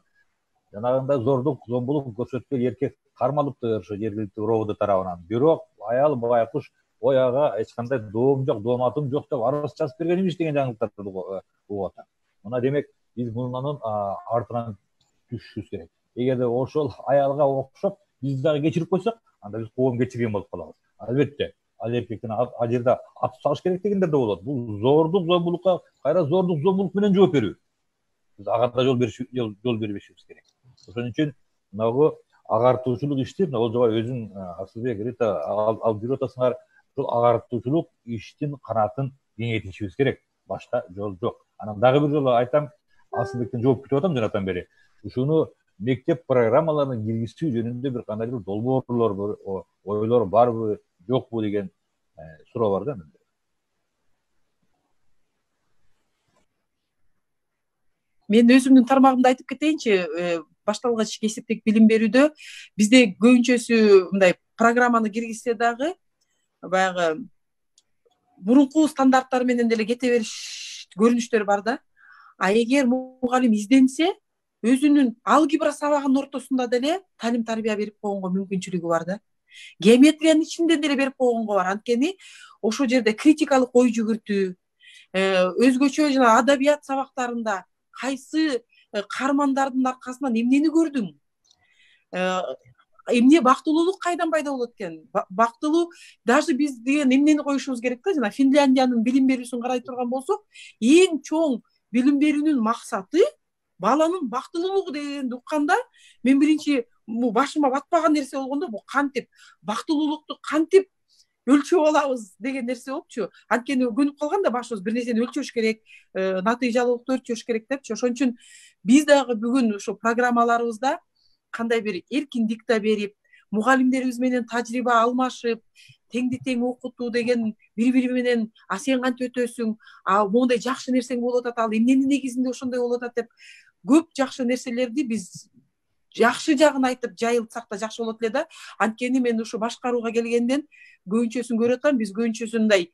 Жанагындай зордук, зомбулук көрсөткөн эркек кармалыптыр ушу жергиликтүү РОВД тарабынан. Бирок аял байкуш ой ага эч кандай доом жок, дооматым жок деп арыз жазып берген имиш деген жаңылыктарды угуп атам. Мына демек биз мунун артынан түшүшүбүз керек. Эгерде ошол аялга окшоп биз дагы кечирип койсок, анда биз коом кечирген болуп калабыз. Албетте, ал эркектен ал жерде атып салыш керек дегендер да болот. Бул зордук, зомбулукка кайра зордук, зомбулук менен жооп берүү. Биз ага да жол бербешибиз керек. Ошон үчүн мынагу агартуучулук ишти Олжобай өзүң Асылбек, Рита алып жүрүп атасыңар. Ушул агартуучулук иштин канатын кеңейтишибиз керек. Башка жол жок. Анан дагы бир жолу айтам, Асылбектен жооп күтүп атам жанатан бери. Ушуну мектеп программаларына киргизүү жөнүндө бир кандайдыр долбоорлор, ойлор барбы, жокпу деген суроо бар да менде. мен өзүмдүн тармагымды айтып кетейинчи. Башталгыч кесиптик билим берүүдө бизде көбүнчөсү мындай программаны киргизсе дагы баягы мурунку стандарттар менен деле кете бериш көрүнүштөр бар да. А эгер мугалим изденсе, өзүнүн алгебра сабагынын ортосунда деле талим тарбия берип койгонго мүмкүнчүлүгү бар да. Геометриянын ичинде деле берип койгонго бар. Анткени ошол жерде критикалык ой жүгүртүү, өзгөчө жана адабият сабактарында кайсы каармандардын аркасынан эмнени көрдүң, эмне бактылуулук кайдан пайда болот экен, бактылуу даже биз деген эмнени коюшубуз керек да. Жана Финляндиянын билим берүүсүн карай турган болсок, эң чоң билим берүүнүн максаты баланын бактылуулугу дегенди укканда, мен биринчи башыма батпаган нерсе болгондо, бул кантип бактылуулукту кантип өлчөп алабыз деген нерсе болупчу. Анткени көнүп калган да башыбыз бир нерсени өлчөш керек, натыйжалуулукту өлчөш керек депчи. Ошон үчүн биз дагы бүгүн ошо программаларыбызда кандай бир эркиндик да берип, мугалимдерибиз менен тажрыйба алмашып, теңди тең окутуу деген бири-бири менен сен кантип өтөсүң, моундай жакшы нерсең болуп атат, ал эмненин негизинде ошондой болуп атат деп көп жакшы нерселерди биз жакшы жагын айтып жайылтсак да жакшы болот эле да. Анткени мен ушу башкарууга келгенден көбүнчөсүн көрүп атам, биз көбүнчөсүн мындай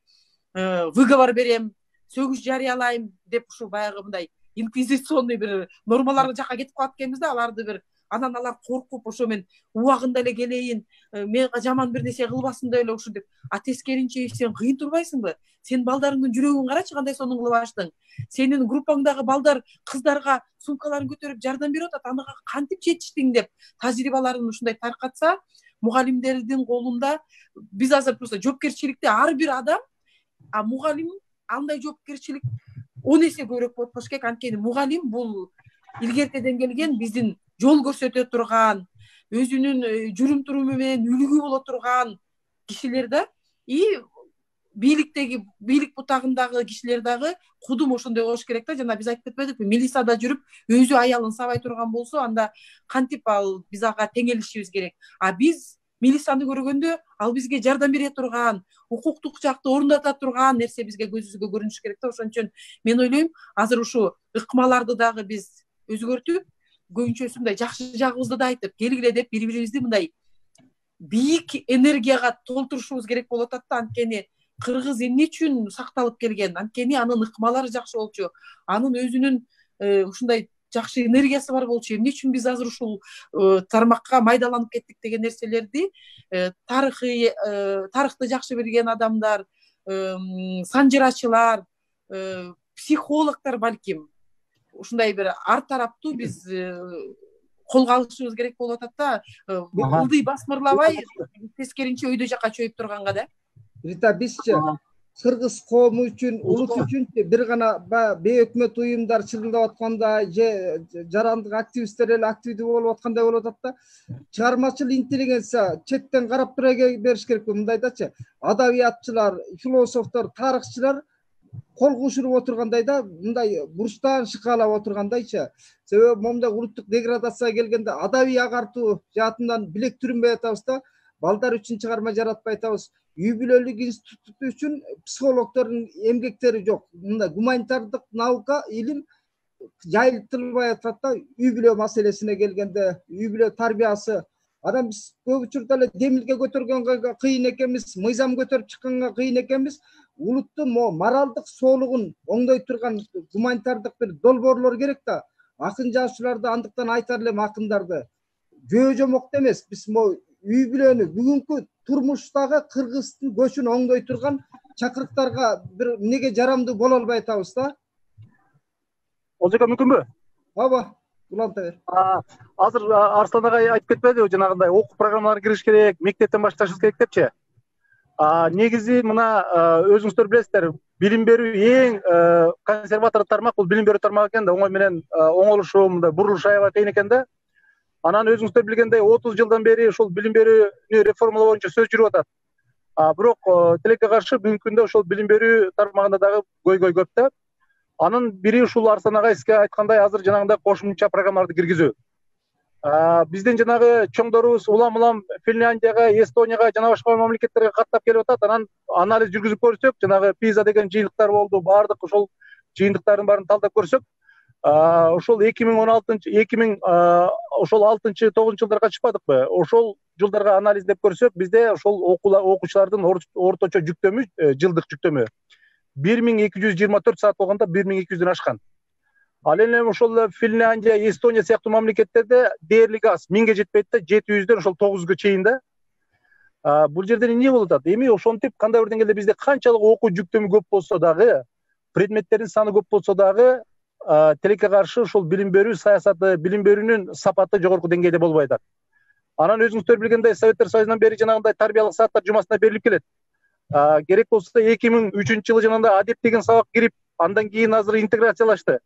выговор берем, сөгүш жарыялайм деп ушу баягы мындай инквизиционный бир нормалар жакка кетип калат экенбиз да. Аларды бир анан алар коркуп, ошо мен убагында эле келейин, мен жаман бир нерсе кылбасын деп эле ушу деп. Тескеринче сен кыйын турбайсыңбы? Сен балдарыңдын жүрөгүн карачы, кандай сонун кылып аштың. Сенин группаңдагы балдар кыздарга сумкаларын көтөрүп жардам берип атат, ага кантип жетиштиң деп тажрыйбаларын ушундай таркатса, мугалимдердин колунда биз азыр просто жоопкерчиликти ар бир адам, мугалим андай жоопкерчилик 10 эсе көбүрөөк болуп болуш керек. Анткени мугалим бул илгертеден келген биздин жол көрсөтө турган, өзүнүн жүрүм туруму менен үлгү боло турган кишилер да. И бийлик бутагындагы кишилер дагы кудум ошондой болуш керек да. Жана биз айтып кетпедикпи, милицияда жүрүп өзү аялын сабай турган болсо, анда кантип биз ага теңелишибиз керек. Биз милицияны көргөндө ал бизге жардам бере турган, укуктук жакты орундата турган нерсе бизге көзүбүзгө көрүнүш керек да. Ошон үчүн мен ойлойм, азыр ушу ыкмаларды дагы биз өзгөртүп, көбүнчөсү мындай жакшы жагыбызды да айтып, келгиле деп бири-бирибизди мындай бийик энергияга толтурушубуз керек болуп атат да. Анткени кыргыз эмне үчүн сакталып келген? Анткени анын ыкмалары жакшы болчу, анын өзүнүн ушундай жакшы энергиясы бар болчу. Эмне үчүн биз азыр ушул тармакка майдаланып кеттик деген нерселерди тарыхты жакшы билген адамдар, санжырачылар, психологдор балким ушундай бир ар тараптуу биз колго алышыбыз керек болуп атат да. Ылдый басмырлабай, тескеринче өйдө жака чөйүп турганга да. Рита, бизчи кыргыз коому үчүн, улут үчүн бир гана бейөкмөт уюмдар чырылдап атканда же жарандык активисттер эле активдүү болуп аткандай болуп атат да. Чыгармачыл интеллигенция четтен карап тура бериш керек. Мындайдачы адабиятчылар, философтор, тарыхчылар кол кушуруп отургандай да, мындай бурчтан шыкалап отургандайчы. Себеби момундай улуттук деградацияга келгенде адабий агартуу жаатынан билек түрүнбөй атабыз да, балдар үчүн чыгарма жаратпай атабыз. Үй бүлөлүк институт үчүн психологдордун эмгектери жок. Мындай гуманитардык наука, илим жайылтылбай атат да. Үй бүлө маселесине келгенде, үй бүлө тарбиясы, адам биз көп учурда эле демилге көтөргөнгө кыйын экенбиз, мыйзам көтөрүп чыкканга кыйын экенбиз. Улуттун моралдык соолугун оңдой турган гуманитардык бир долбоорлор керек да. Акын жазуучуларды андыктан айтар элем, акындарды жөө жомокто эмес, биз үй бүлөнү, бүгүнкү турмуштагы кыргыздын көчүн оңдой турган чакырыктарга бир эмнеге жарамдуу боло албай атабыз да. Олжега мүмкүнбү? Ооба, уланта бер. Азыр Арслан агай айтып кетпедиби, жанагындай окуу программаларына кириш керек, мектептен башташыбыз керек депчи. Негизи мына өзүңүздөр билесиздер, билим берүү эң консерватор тармак, бул билим берүү тармагы экен да, оңой менен оңолушу, мындай бурулуш аябай кыйын экен да. Анан өзүңүздөр билгендей 30 жылдан бери ушул билим берүүнү реформалоо боюнча сөз жүрүп атат. Бирок тилекке каршы бүгүнкү күндө ошол билим берүү тармагында дагы көйгөй көп да. Анын бири ушул Арслан агай сизге айткандай азыр жанагындай кошумча программаларды киргизүү. Биздин жанагы чоңдорубуз улам Финляндияга, Эстонияга жана башка мамлекеттерге каттап келип атат. Анан анализ жүргүзүп көрсөк, жанагы PISA деген жыйынтыктар болду, баардык ошол жыйынтыктардын баарын талдап көрсөк, ошол 2016 ошол 6-9 жылдарга чыкпадыкпы? Ошол жылдарга анализдеп көрсөк, бизде ошол окуучулардын орточо жүктөмү, жылдык жүктөмү 1224 саат болгондо 1200дөн ашкан. Ал эми ошол Финляндия, Эстония сыяктуу мамлекеттерде дээрлик аз, 1000ге жетпейт да, 700дөн ошол 900га чейин да. Бул жерде эмне болуп атат? Эми ошентип кандай бир деңгээлде бизде канчалык окуу жүктөмү көп болсо дагы, предметтердин саны көп болсо дагы, тилекке каршы ушул билим берүү саясаты, билим берүүнүн сапаты жогорку деңгээлде болбой атат. Анан өзүңүздөр билгендей, Советтер Союзунан бери жанагындай тарбиялык сааттар жумасына берилип келет. Керек болсо 2003-жылы жанагындай адеп деген сабак кирип, андан кийин азыр интеграциялашты.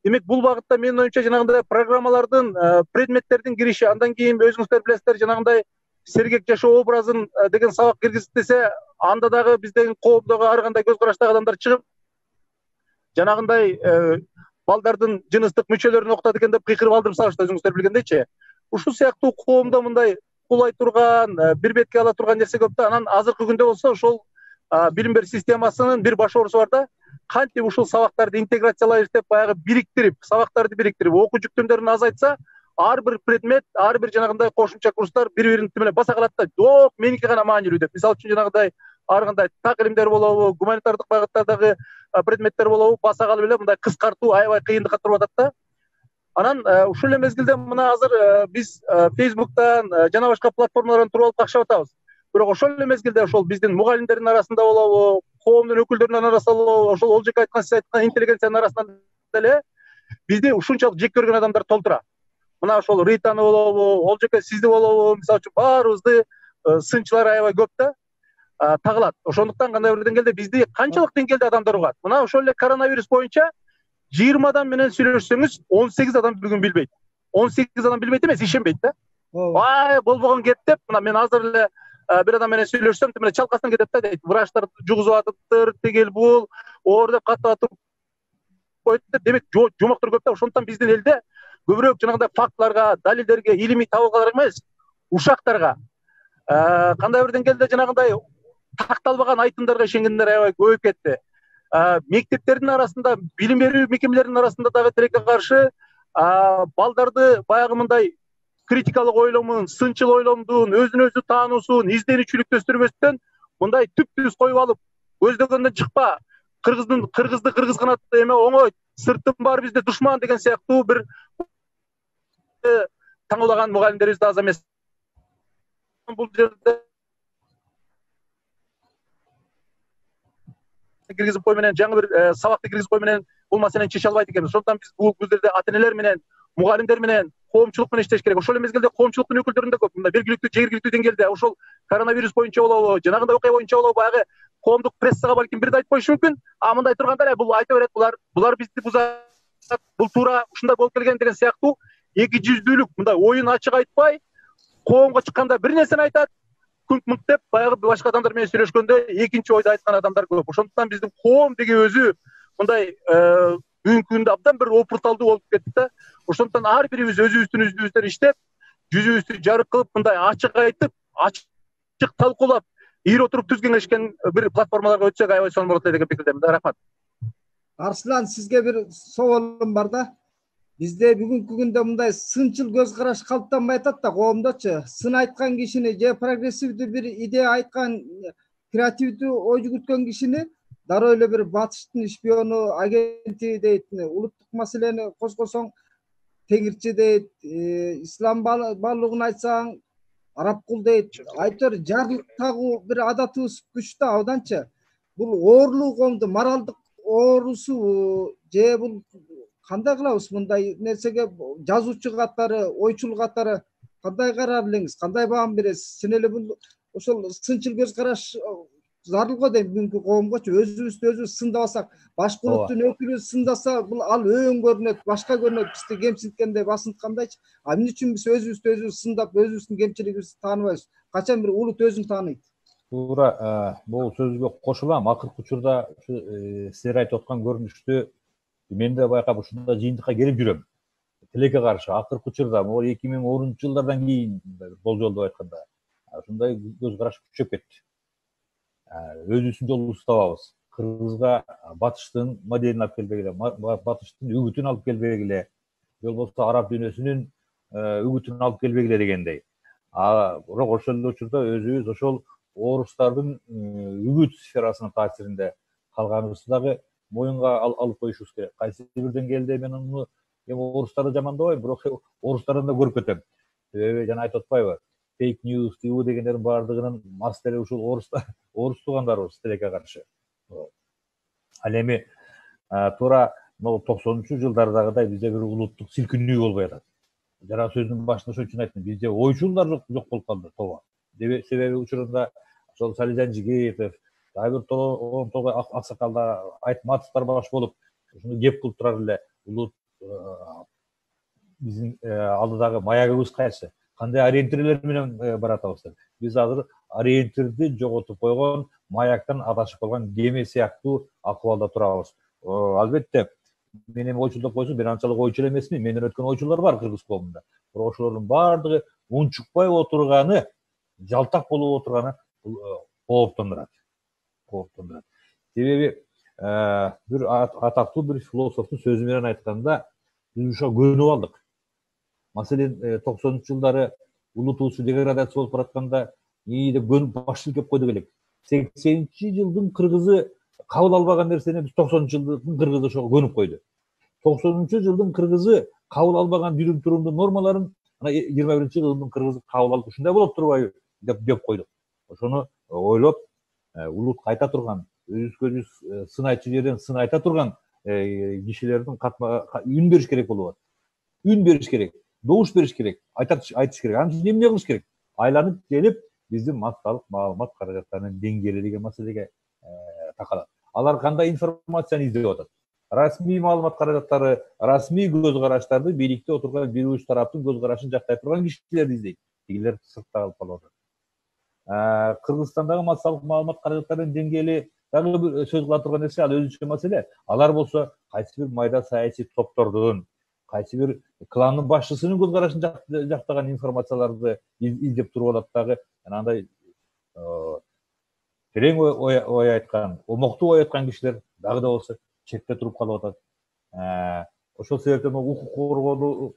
Демек, бул багытта менин оюмча жанагындай программалардын, предметтердин кириши, андан кийин өзүңүздөр билесиздер, жанагындай сергек жашоо образын деген сабак киргизилсе, анда дагы биздин коомдогу ар кандай көз караштагы адамдар чыгып, жанагындай балдардын жыныстык мүчөлөрүн окутат экен деп кыйкырып алдырып салышты, өзүңүздөр билгендейчи. Ушул сыяктуу коомдо мындай кулай турган, бир бетке ала турган нерсе көп да. Анан азыркы күндө болсо ошол билим берүү системасынын бир баш оорусу бар да. Кантип ушул сабактарды интеграциялайбыз деп баягы бириктирип, сабактарды бириктирип, окуу жүктөмдөрүн азайтса, ар бир предмет, ар бир жанагындай кошумча курстар бири-бирин менен баса калат да. Жок, меники гана маанилүү деп. Мисалы үчүн жанагындай ар кандай так илимдер болобу, гуманитардык багыттардагы предметтер болобу, баса калып эле мындай кыскартуу аябай кыйындыкка туруп атат да. Анан ушул эле мезгилде мына азыр биз Facebook'тан жана башка платформалардан туруп алып какшап атабыз. Бирок ошол эле мезгилде ошол биздин мугалимдердин арасында болобу, коомдун өкүлдөрүнүн арасында болобу, ошол Олжеке айткан, сиз айткан интеллигенциянын арасында деле бизди ушунчалык жек көргөн адамдар толтура. Мына ошол Ританы болобу, Олжеке сизди болобу, мисалы үчүн баарыбызды сынчылар аябай көп да тагылат. Ошондуктан кандай бир деңгээлде бизди канчалык деңгээлде адамдар угат. Мына ошол эле коронавирус боюнча 20 адам менен сүйлөшсөңүз, 18 адам бүгүн билбейт. 18 адам билбейт эмес, ишенбейт да. Болбогон кет деп, мына мен азыр эле бир адам менен сүйлөшсөм, тим эле чалкасынан кетет да, дейт. Врачтар жугузуп атыптыр, тигил бул, оор деп каттап атып коет деп. Демек, жомоктор көп да. Ошондуктан биздин элде көбүрөөк жанагындай фактларга, далилдерге, илимий табууга эмес, ушактарга, кандай бир деңгээлде жанагындай такталбаган айтымдарга ишенгендер аябай көбөйүп кетти. Мектептердин арасында, билим берүү мекемелеринин арасында дагы тилекке каршы балдарды баягы мындай критикалык ойломун, сынчыл ойломдун, өзүн өзү таануусун, изденүүчүлүктү өстүрбөстөн мындай түп-түз коюп алып, көздөгөндөн чыкпа, кыргызды кыргыз канат эме оңой, сырттын баары бизде душман деген сыяктуу бир таңуулаган мугалимдерибиз да аз эмес. Бул жерде киргизип кой менен, жаңы бир сабакты киргизип кой менен бул маселени чече албайт экенбиз. Ошондуктан биз бул жерде ата-энелер менен, мугалимдер менен, коомчулук менен иштеш керек. Ошол эле мезгилде коомчулуктун өкүлдөрүн да көп, мындай белгиликтүү, жергиликтүү деңгээлде ошол коронавирус боюнча болобу, жанагындай окуя боюнча болобу, баягы коомдук прессага балким бирди айтып коюшу мүмкүн. Мындай турганда бул айта берет, булар бизди бузат, бул туура ушундай болуп келген деген сыяктуу эки жүздүүлүк, мындай оюн ачык айтпай, коомго чыкканда бир нерсени айтат, күнк-мынк деп, баягы башка адамдар менен сүйлөшкөндө экинчи ойду айткан адамдар көп. Ошондуктан биздин коом деген өзү мындай бүгүнкү күндө абдан бир опурталдуу болуп кетти да. Ошондуктан ар бирибиз өзүбүздүн иштеп, жүзүбүздү жарык кылып, мындай ачык айтып, ачык талкуулап, ийри отуруп түз кеңешкен бир платформаларга өтсөк аябай сонун болот деген пикирдемин. Рахмат. Арслан, сизге бир суалым бар да. Бизде бүгүнкү күндө мындай сынчыл көз караш калыптанбай атат да коомдочу. Сын айткан кишини же прогрессивдүү бир идея айткан, креативдүү ой жүгүрткөн кишини дароо эле бир батыштын шпиону, агенти дейт, улуттук маселени козгосоң теңирчи дейт, ислам баалуулугун айтсаң араб кул дейт. Айтор жарлык тагуу бир адатыбыз күчтүү абданчы. Бул оорлуу коомду моралдык оорусу же бул кандай кылабыз мындай нерсеге? Жазуучу катары, ойчул катары кандай карар элеңиз, кандай баам бересиз? Сен эле бул ошол сынчыл көз караш зарыл го дейм бүгүнкү коомгочу. Өзүбүздү өзүбүз сындабасак, башка улуттун өкүлү сындаса, бул ал өң көрүнөт, башка көрүнөт, бизди кемсинткендей, басынткандайчы. Эмне үчүн биз өзүбүздү өзүбүз сындап, өзүбүздүн кемчилигибизди тааныбайбыз? Качан бир улут өзүн тааныйт? Туура, бул сөзгө кошулам. Акыркы учурда силер айтып аткан көрүнүштү мен да байкап ушундай жыйынтыкка келип жүрөм. Тилекке каршы акыркы учурда, могу 2010-жылдардан кийин болжолдоп айтканда, ушундай көз караш күчөп кетти. Өзүбүздүн жолубузду табабыз. Кыргызга батыштын моделин алып келбегиле, батыштын үгүтүн алып келбегиле, же болбосо араб дүйнөсүнүн үгүтүн алып келбегиле дегендей. Бирок ошол эле учурда өзүбүз ошол орустардын үгүт сферасынын таасиринде калганыбызды дагы моюнга алып коюшубуз керек. Кайсы бир деңгээлде мен муну эми орустарды жамандабайм, бирок орустардан да көрүп кетем. Себеби жана айтып атпайбы, фейк ньюс, тиүү дегендердин баардыгынын мастери ушул орус туугандарыбыз тилекке каршы. Ал эми туура могу 90-жылдардагыдай бизде бир улуттук силкинүү болбой атат. Жана сөздүн башында ошон үчүн айттым, бизде ойчулдар жок болуп калды тооба. Себеби учурунда ошол Салижан Жигитов, дагы бир толгой аксакалдар, Айтматовдор баш болуп, ушуну кеп кылып турар эле, улут биздин алдыдагы маягыбыз кайсы, кандай ориентирлер менен баратабыз деп. Биз азыр ориентирди жоготуп койгон, маяктан адашып калган кеме сыяктуу акыбалда турабыз. Албетте, мен эми ойчул деп койсо, мен анчалык ойчул эмесмин. Менден өткөн ойчулдар бар кыргыз коомунда. Бирок ошолордун баардыгы унчукпай отурганы, жалтак болуп отурганы кооптондурат. Себеби бир атактуу бир философтун сөзү менен айтканда, биз ушуга көнүп алдык. Маселен, 90-жылдары улутубуз деградация болуп баратканда, деп көнүп баш силкеп койдук элек. 80-жылдын кыргызы кабыл албаган нерсени биз 90-жылдын кыргызы ошого көнүп койду. 90-жылдын кыргызы кабыл албаган жүрүм турумдун нормаларын 21-жылдын кыргызы кабыл алып ушундай болуп турбайбы деп койдук. Ошону ойлоп, улут кайта турган, өзүбүзгө өзүбүз сын айтчу жерден сын айта турган кишилердин үн бериш керек болуп атат. Үн бериш керек, добуш бериш керек, айтыш керек. Анын үчүн эмне кылыш керек? Айланып келип, биздин массалык маалымат каражаттарынын деңгээли деген маселеге такалат. Алар кандай информацияны издеп атат? Расмий маалымат каражаттары, расмий көз караштарды бийликте отурган бир уч тараптын көз карашын жактай турган кишилерди издейт. Тигилер сыртта калып калып атат. Кыргызстандагы массалык маалымат каражаттарынын деңгээли дагы бир сөз кыла турган нерсе, ал өзүнчө маселе. Алар болсо кайсы бир майда саясий топтордун, кайсы бир кландын башчысынын көз карашын жактаган информацияларды издеп туруп атат дагы. Андай терең ой айткан, омоктуу ой айткан кишилер дагы да болсо четте туруп калып атат. Ошол себептен укук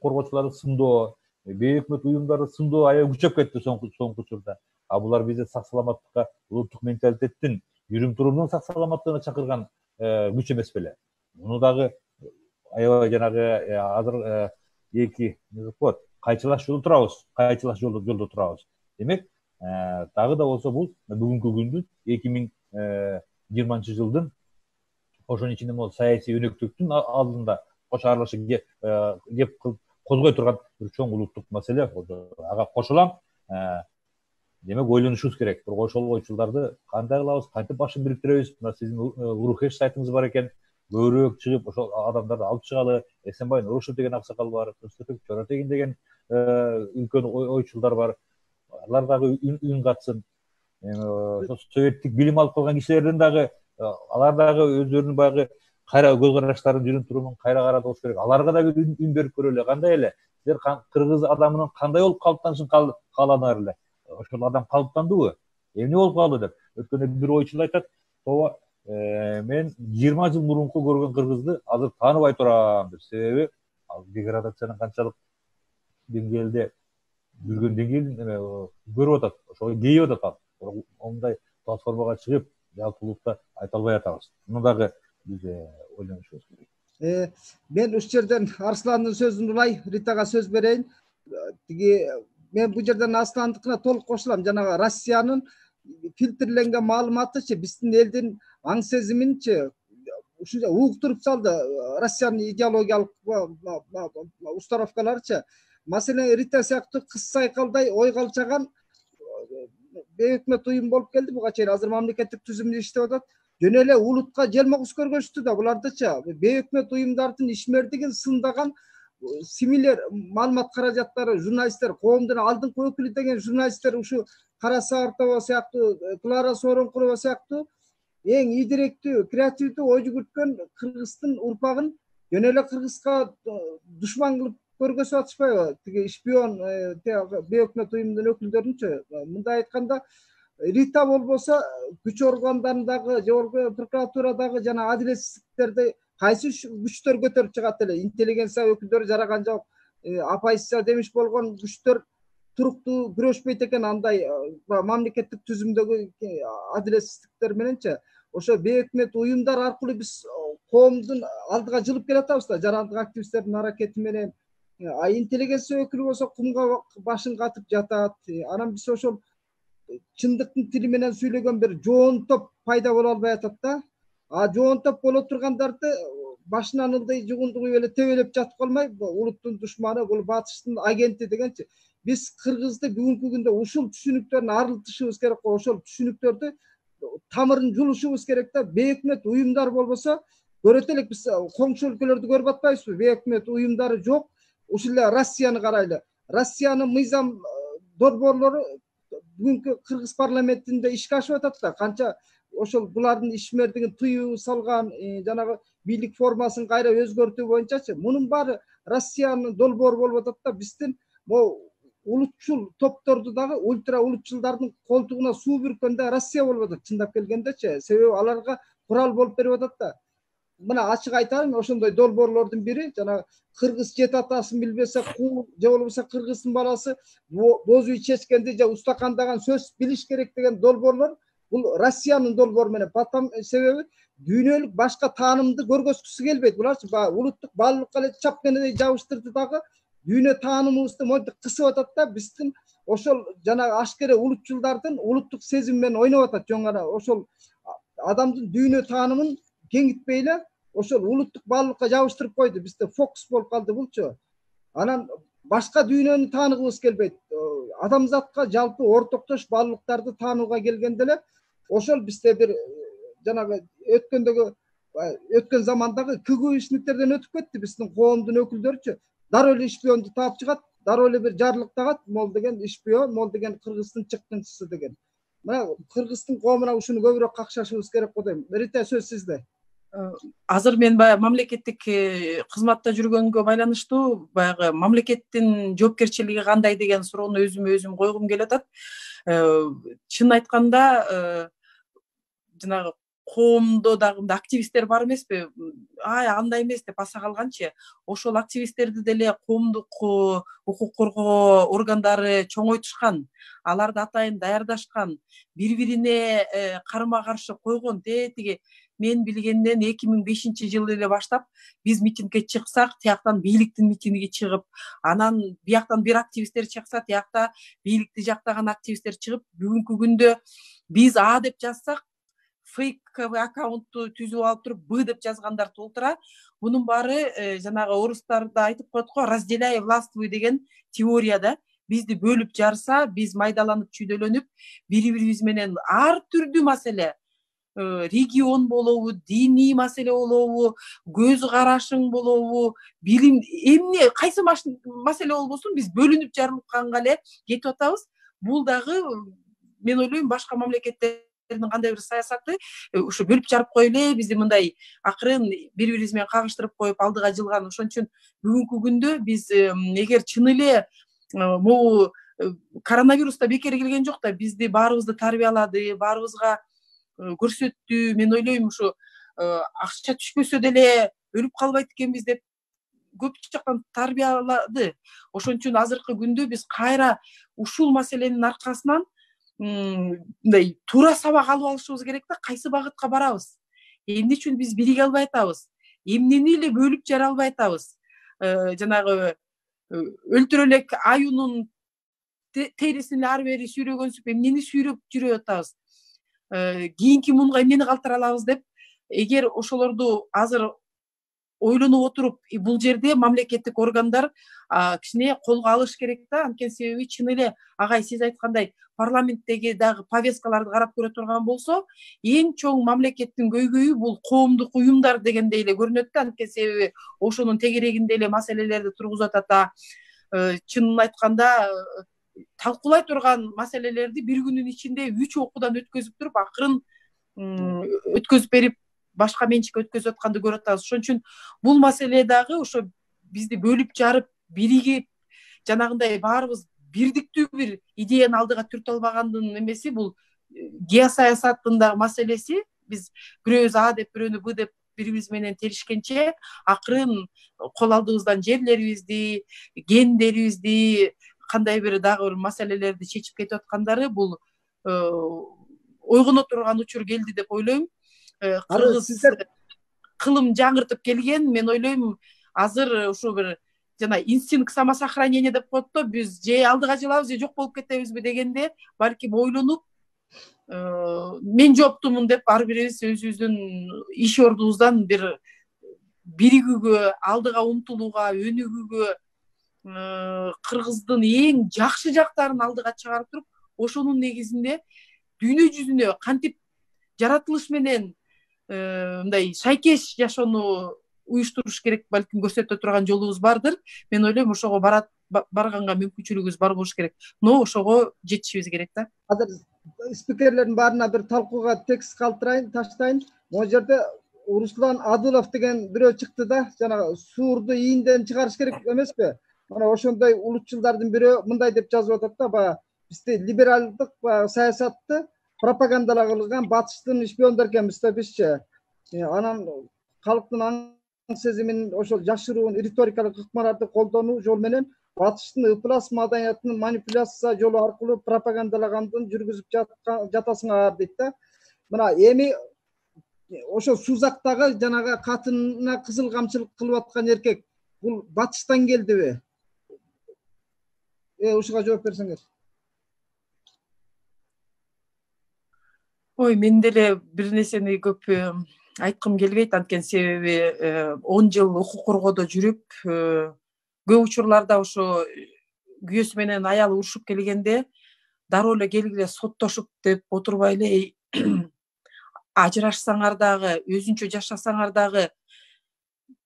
коргоочуларды сындоо, бейөкмөт уюмдарды сындоо аябай күчөп кетти соңку учурда. Булар бизди сак саламаттыкка, улуттук менталитеттин, жүрүм турумдун сак саламаттыгына чакырган күч эмес беле? Муну дагы аябай жанагы азыр эки кайчылаш жолдо турабыз. Демек, дагы да болсо бул бүгүнкү күндүн 2020-жылдын ошонун ичинде могу саясий өнөктүктүн алдында кош аралашып кеп козгой турган бир чоң улуттук маселе. Ага кошулам. Демек, ойлонушубуз керек. Бирок ошол ойчулдарды кандай кылабыз, кантип башын бириктиребиз? Мына сиздин Урухеш сайтыңыз бар экен. Көбүрөөк чыгып, ошол адамдарды алып чыгалы. Эсенбай Нурушев деген аксакал бар, Рустепек Чоротегин деген үлкөн ойчулдар бар. Алар дагы үн катсын. Советтик билим алып калган кишилерден дагы, алар дагы өздөрүнүн баягы кайра көз караштарын, жүрүм турумун кайра карап болуш керек. Аларга да бир үн берип көрөлү. Кандай эле? Силер кыргыз адамынын кандай болуп калыптанышын кааланар эле? Ошол адам калыптандыбы? Эмне болуп калды деп. Өткөндө бир ойчул айтат, тооба, мен 20 жыл мурунку көргөн кыргызды азыр тааныбай турам деп. Себеби ал деградациянын канчалык деңгээлде жүргөн деңгээлин көрүп атат, ошого кейип атат. Бирок ондай платформага чыгып, жалпылыкта айта албай атабыз. Муну дагы биз ойлонушубуз керек. Мен ушул жерден Арсландын сөзүн улай, Ритага сөз берейин. Мен бул жерден Арсландыкына толук кошулам. Жанагы Россиянын фильтрленген маалыматычы, биздин элдин аң сезиминчи ушунча уктуруп салды. Россиянын идеологиялык установкаларычы. Маселен, Рита сыяктуу кыз сайкалдай ой калчаган бейөкмөт уюм болуп келди буга чейин. Азыр мамлекеттик түзүмдө иштеп атат. Жөн эле улутка желмогуз көргөзүштү да булардычы. Бейөкмөт уюмдардын ишмердигин сындаган симилер маалымат каражаттары, журналисттер, коомдун алдыңкы өкүлү деген журналисттер, ушу Кара Саартова сыяктуу, Клара Сооронкулова сыяктуу эң ийдиректүү, креативдүү ой жүгүрткөн кыргыздын урпагын жөн эле кыргызга душман кылып көргөзүп атышпайбы? Тиги шпион бейөкмөт уюмдун өкүлдөрүнчү. Мындай айтканда, Рита болбосо күч органдарындагы же болбосо прокуратурадагы жана адилетсиздиктерди кайсы күчтөр көтөрүп чыгат эле? Интеллигенция өкүлдөрү жараган жок, оппозиция демиш болгон күчтөр туруктуу күрөшпөйт экен андай мамлекеттик түзүмдөгү адилетсиздиктер мененчи. Ошо бейөкмөт уюмдар аркылуу биз коомдун алдыга жылып келатабыз да, жарандык активисттердин аракети менен. Интеллигенция өкүлү болсо кумга башын катып жатат. Анан биз ошол чындыктын тили менен сүйлөгөн бир жоон топ пайда боло албай атат да. Жоон топ боло тургандарды башынан ылдый жугундугуй эле тебелеп жатып калмай, улуттун душманы, бул батыштын агенти дегенчи. Биз кыргызды бүгүнкү күндө ушул түшүнүктөрдөн арылтышыбыз керек го. Ошол түшүнүктөрдү тамырын жулушубуз керек да. Бейөкмөт уюмдар болбосо көрөт элек, биз коңшу өлкөлөрдү көрүп атпайбызбы? Бейөкмөт уюмдары жок. Ушул эле Россияны карайлы. Россиянын мыйзам долбоорлору бүгүнкү кыргыз парламентинде ишке ашып атат да. Канча ошол булардын ишмердигин тыюу салган, жанагы бийлик формасын кайра өзгөртүү боюнчачы. Мунун баары Россиянын долбоору болуп атат да. Биздин могу улутчул топторду дагы ультра улутчулдардын колтугуна суу бүрккөндө Россия болуп атат, чындап келгендечи. Себеби аларга курал болуп берип атат да. Мына ачык айтайын, ошондой долбоорлордун бири жанагы кыргыз жет атасын билбесе кул, же болбосо кыргыздын баласы боз үй чечкенди же устакандаган сөз билиш керек деген долбоорлор бул Россиянын долбоору менен. Себеби дүйнөлүк башка таанымды көргөзгүсү келбейт. Буларчы улуттук баалуулукка эле чапкенедей жабыштырды дагы дүйнө таанымыбызды монтип кысып атат да. Биздин ошол жанагы ашкере улутчулдардын улуттук сезими менен ойноп атат. Жоңгана ошол адамдын дүйнө таанымын кеңитпей эле ошол улуттук баалуулукка жабыштырып койду. Бизде фокус болуп калды булчу. Анан башка дүйнөнү тааныгыбыз келбейт. Адамзатка жалпы ортоктош баалуулуктарды таанууга келгенде эле ошол бизде бир жанагы өткөн замандагы КГБшниктерден өтүп кетти биздин коомдун өкүлдөрүчү. Дароо эле шпионду таап чыгат, дароо эле бир жарлык тагат, мол деген шпион, мол деген кыргыздын чыккынчысы деген. Мына кыргыздын коомуна ушуну көбүрөөк какшашыбыз керек го дейм. Рита, сөз сизде. Азыр мен баягы мамлекеттик кызматта жүргөнгө байланыштуу баягы мамлекеттин жоопкерчилиги кандай деген суроону өзүм койгум келип атат. Чын айтканда жанагы коомдо дагы активисттер бар эмеспи? Андай эмес деп баса калганчы. Ошол активисттерди деле коомдук укук коргоо органдары чоңойтушкан, аларды атайын даярдашкан, бири-бирине карама каршы койгон. Тиги мен билгенден 2005-жылы эле баштап биз митингге чыксак, тияктан бийликтин митингине чыгып, анан бияктан бир активисттер чыкса, тиякта бийликти жактаган активисттер чыгып, бүгүнкү күндө биз А деп жазсак, фейковый аккаунтту түзүп алып туруп Б деп жазгандар толтура. Бунун баары жанагы орустарда айтып коет го, разделяй властвуй деген теорияда. Бизди бөлүп жарса, биз майдаланып чүйдөлөнүп, бири-бирибиз менен ар түрдүү маселе, регион болобу, диний маселе болобу, көз карашың болобу, билим, эмне кайсы маселе болбосун, биз бөлүнүп жарылганга эле кетип атабыз. Бул дагы мен ойлойм башка мамлекеттердин кандай бир саясаты, ушу бөлүп жарып коеле, бизди мындай акырын бири-бирибиз менен кагыштырып коюп алдыга жылган. Ошон үчүн бүгүнкү күндө биз эгер чын эле могу коронавируста бекер келген жок да, бизди баарыбызды тарбиялады, баарыбызга көрсөттү. Мен ойлойм ушу акча түшпөсө деле өлүп калбайт экенбиз деп көп жактан тарбиялады. Ошон үчүн азыркы күндө биз кайра ушул маселенин аркасынан мындай туура сабак алып алышыбыз керек да, кайсы багытка барабыз, эмне үчүн биз бириге албай атабыз, эмнени эле бөлүп жара албай атабыз. Жанагы өлтүрө элек аюунун терисин ары бери сүйрөгөнсүп эмнени сүйрөп жүрүп атабыз, кийинки мунга эмнени калтыра алабыз деп, эгер ошолорду азыр ойлонуп отуруп, бул жерде мамлекеттик органдар кичине колго алыш керек да. Анткени себеби чын эле агай сиз айткандай парламенттеги дагы повесткаларды карап көрө турган болсо, эң чоң мамлекеттин көйгөйү бул коомдук уюмдар дегендей эле көрүнөт да. Анткени себеби ошонун тегерегинде эле маселелерди тургузуп атат. Чынын айтканда талкуулай турган маселелерди бир күнүн ичинде 3 окуудан өткөзүп туруп, акырын өткөзүп берип, башка менчикке өткөзүп атканды көрүп атабыз. Ошон үчүн бул маселе дагы ошо бизди бөлүп жарып, биригип, жанагындай баарыбыз бирдиктүү бир идеяны алдыга түртө албагандын эмеси, бул геосаясаттын маселеси биз бирөөбүз А деп бирөөнү Б деп бири-бирибиз менен телишкенче акырын кол алдыбыздан жерлерибизди, гендерибизди, кандай бир дагы бир маселелерди чечип кетип аткандары бул ойгоно турган учур келди деп ойлойм. Кыргыз кылым жаңыртып келген, мен ойлойм азыр ушу бир жана инстинкт самосохранения деп коет да, биз же алдыга жылабыз же жок болуп кетебизби дегенде балким ойлонуп мен жооптумун деп ар бирибиз өзүбүздүн иш ордубуздан бир биригүүгө, алдыга умтулууга, өнүгүүгө, кыргыздын эң жакшы жактарын алдыга чыгарып туруп, ошонун негизинде дүйнө жүзүнө кантип жаратылыш менен мындай шайкеш жашоону уюштуруш керек, балким көрсөтө турган жолубуз бардыр. Мен ойлойм ошого барганга мүмкүнчүлүгүбүз бар болуш керек. Но ошого жетишибиз керек да. Азыр спикерлердин баарына бир талкууга текст калтырайын, таштайын. Могу жерде Руслан Адылов деген бирөө чыкты да, жана суурду ийинден чыгарыш керек эмеспи? Мына ошондой улутчулдардын бирөө мындай деп жазып атат да, баягы бизде либералдык саясатты пропагандаланган батыштын шпиондор экенбиз да бизчи. Анан калктын аң сезимин ошол жашыруун риторикалык ыкмаларды колдонуу жол менен батыштын ыплас маданиятын манипуляция жолу аркылуу пропагандалагандын жүргүзүп жатасыңар дейт да. Мына эми ошо Сузактагы жанагы катынына кызыл камчылык кылып аткан эркек бул батыштан келдиби? Ушуга жооп берсеңер. Ой, мен деле бир нерсени көп айткым келбейт, анткени себеби 10 жыл укук коргоодо жүрүп, көп учурларда ошо күйөөсү менен аялы урушуп келгенде дароо эле келгиле соттошуп деп отурбай эле ажырашсаңар дагы, өзүнчө жашасаңар дагы,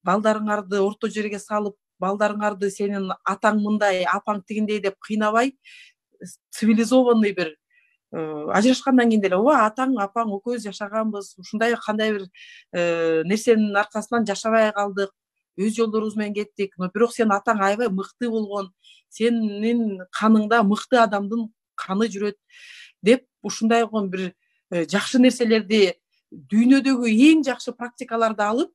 балдарыңарды орто жерге салып, балдарыңарды сенин атаң мындай, апаң тигиндей деп кыйнабай, цивилизованный бир ажырашкандан кийин деле ооба атаң, апаң экөөбүз жашаганбыз, ушундай кандай бир нерсенин аркасынан жашабай калдык, өз жолдорубуз менен кеттик, но бирок сенин атаң аябай мыкты болгон, сенин каныңда мыкты адамдын каны жүрөт деп ушундай болгон бир жакшы нерселерди, дүйнөдөгү эң жакшы практикаларды алып,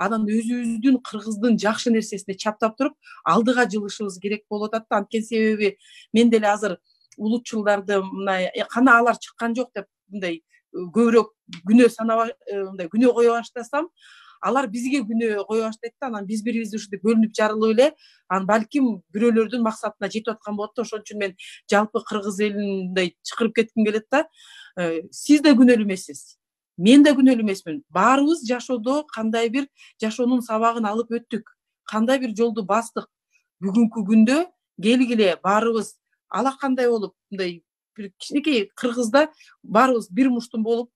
анан өзүбүздүн кыргыздын жакшы нерсесине чаптап туруп, алдыга жылышыбыз керек болуп атат да. Анткени себеби мен деле азыр улутчулдарды мындай кана алар чыккан жок деп мындай көбүрөөк күнөө санабай, мындай күнөө кое баштасам, алар бизге күнөө кое баштайт да, анан биз бирибизди ушинтип бөлүнүп жарылып эле, анан балким бирөөлөрдүн максатына жетип аткан болот да. Ошон үчүн мен жалпы кыргыз элин мындай чакырып кетким келет да. Сиз да күнөөлүү эмессиз, мен да күнөөлүү эмесмин. Баарыбыз жашоодо кандай бир жашоонун сабагын алып өттүк, кандай бир жолду бастык. Бүгүнкү күндө келгиле баарыбыз алакандай болуп, мындай бир кичинекей Кыргызда баарыбыз бир муштум болуп,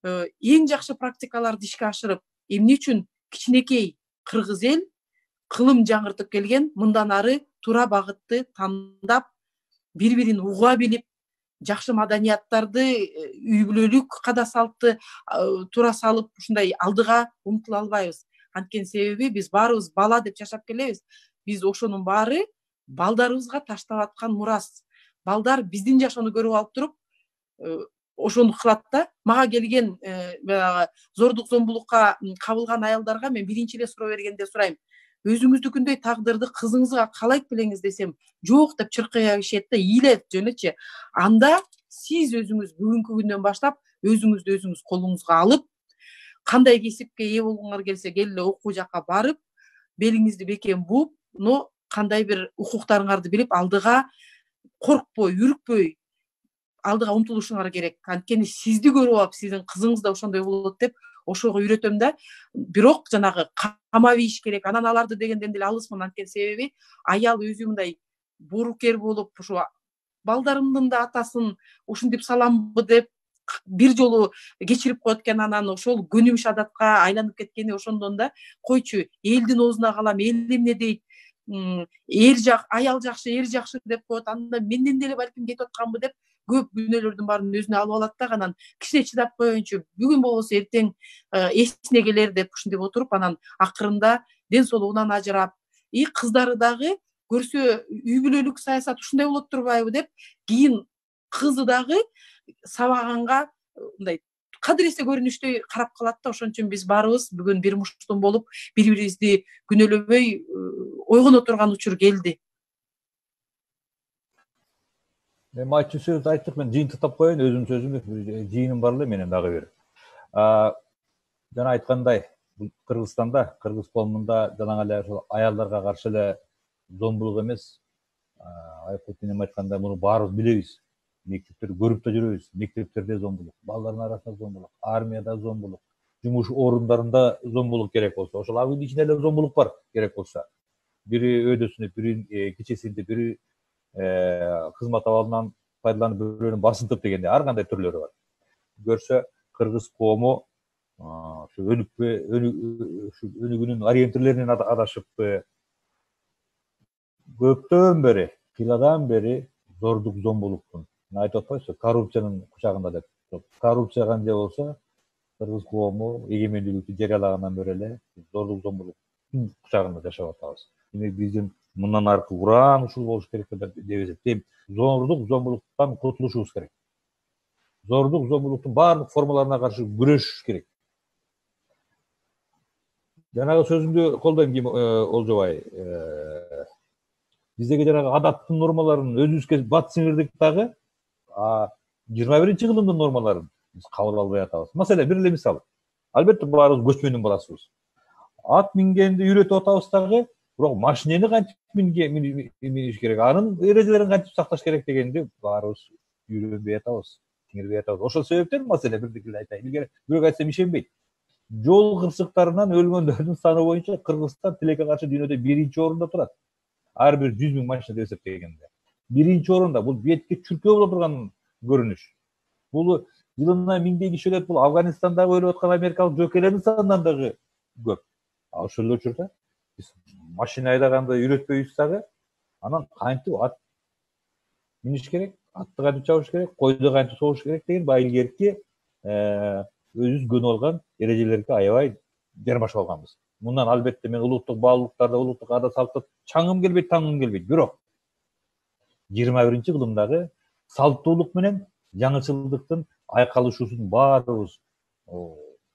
эң жакшы практикаларды ишке ашырып, эмне үчүн кичинекей кыргыз эл кылым жаңыртып келген, мындан ары туура багытты тандап, бири-бирин уга билип, жакшы маданияттарды, үй бүлөлүк када салтты туура салып, ушундай алдыга умтула албайбыз. Анткени себеби биз баарыбыз бала деп жашап келебиз. Биз ошонун баары балдарыбызга таштап аткан мурас. Балдар биздин жашоону көрүп алып туруп, ошону кылат да. Мага келген баягы зордук зомбулукка кабылган аялдарга мен биринчи эле суроо бергенде сурайм: өзүңүздүкүндөй тагдырды кызыңызга каалайт белеңиз десем, жок деп чыркыя кишет да, ийилет жөнөчү. Анда сиз өзүңүз бүгүнкү күндөн баштап өзүңүздү өзүңүз колуңузга алып, кандай кесипке ээ болгуңар келсе келе окуу жакка барып, белиңизди бекем бууп, но кандай бир укуктарыңарды билип, алдыга коркпой, үркпөй алдыга умтулушуңар керек. Анткени сизди көрүп алып, сиздин кызыңыз да ошондой болот деп ошого үйрөтөм да. Бирок жанагы кама бийиш керек, анан аларды дегенден деле алысмын. Анткени себеби аял өзү мындай боорукер болуп, ушу балдарымдын да атасын ушинтип саламбы деп бир жолу кечирип коет экен, анан ошол көнүмүш адатка айланып кеткени ошондон да. Койчу, элдин оозуна калам, эл эмне дейт, аял жакшы, эр жакшы деп коет, анда менден деле балким кетип атканбы деп көп күнөөлөрдүн баарын өзүнө алып алат да. Анан кичине чыдап коеюнчу, бүгүн болбосо эртең эсине келер деп ушинтип отуруп, анан акырында ден соолугунан ажырап, кыздары дагы көрсө үй бүлөлүк саясат ушундай болот турбайбы деп, кийин кызы дагы сабаганга мындай кадыресе көрүнүштүү карап калат да. Ошон үчүн биз баарыбыз бүгүн бир муштум болуп, бири-бирибизди күнөөлөбөй ойгоно турган учур келди. Мен айтчу сөз айттык, мен жыйынтыктап коеюн, өзүмдүн сөзүмдү, жыйыным бар эле менен дагы бир. Жана айткандай, Кыргызстанда, кыргыз коомунда жанагы эле ошол аялдарга каршы эле зомбулук эмес. Айкут эnem айтканда муну баарыбыз билебиз. Мектептерди көрүп да жүрөбүз. Мектептерде зомбулук, балдардын арасында зомбулук, армияда зомбулук, жумуш орундарында зомбулук керек болсо, ошол абийдин ичинде эле зомбулук бар керек болсо. Бири өйдөсүндө, бири кичесинде, бири кызмат абалынан пайдаланып бирөөнү басынтып дегенде ар кандай түрлөрү бар. Көрсө кыргыз коому ошо өнүгүүнүн ориентирлеринен адашыппы. Көптөн бери, кыйладан бери зордук зомбулуктун, айтып атпайсызбы, коррупциянын кучагында деп. Коррупция кандай болсо, кыргыз коому эгемендүүлүктү жарыялагандан бери эле зордук зомбулуктун кучагында жашап атабыз. Демек биздин мындан аркы уран ушул болуш керек деп эсептейм. Зордук зомбулуктан кутулушубуз керек. Зордук зомбулуктун баардык формаларына каршы күрөшүш керек. Жанагы сөзүңдү колдойм, Олжобай. Биздеги жанагы адаттын нормаларын өзүбүзгө бат сиңирдик дагы, 21-кылымдын нормаларын биз кабыл албай атабыз. Маселен, бир эле мисал. Албетте баарыбыз көчмөндүн баласыбыз. Ат мингенди үйрөтүп атабыз дагы, бирок машинени кантип миниш керек, анын эрежелерин кантип сакташ керек дегенди баарыбыз үйрөнбөй атабыз, сиңирбей атабыз. Ошол себептен маселе бирдикиле айтайын. Илгери бирок айтсам ишенбейт. Жол кырсыктарынан өлгөндөрдүн саны боюнча Кыргызстан тилекке каршы дүйнөдө 1-чи орунда турат. Ар бир 100 000 машина деп эсептегенде. 1-чи орунда. Бул бетке чүркөө боло турган көрүнүш. Бул жылына 1000 киши өлөт. Бул Афганистандагы өлүп аткан америкалык жокейлердин санынан дагы көп. Ошол эле учурда биз машина айдаганды үйрөтпөйбүз дагы. Анан кантип ат миниш керек, атты кантип чабыш керек, койду кантип согуш керек деген баягы илгерки өзүбүз көнүп алган эрежелерге аябай жармашып алганбыз. Мындан албетте мен улуттук баалуулуктарда, улуттук ада салтта чаңым келбейт, таңым келбейт. Бирок 21-кылымдагы салттуулук менен жаңычылдыктын айкалышуусун баарыбыз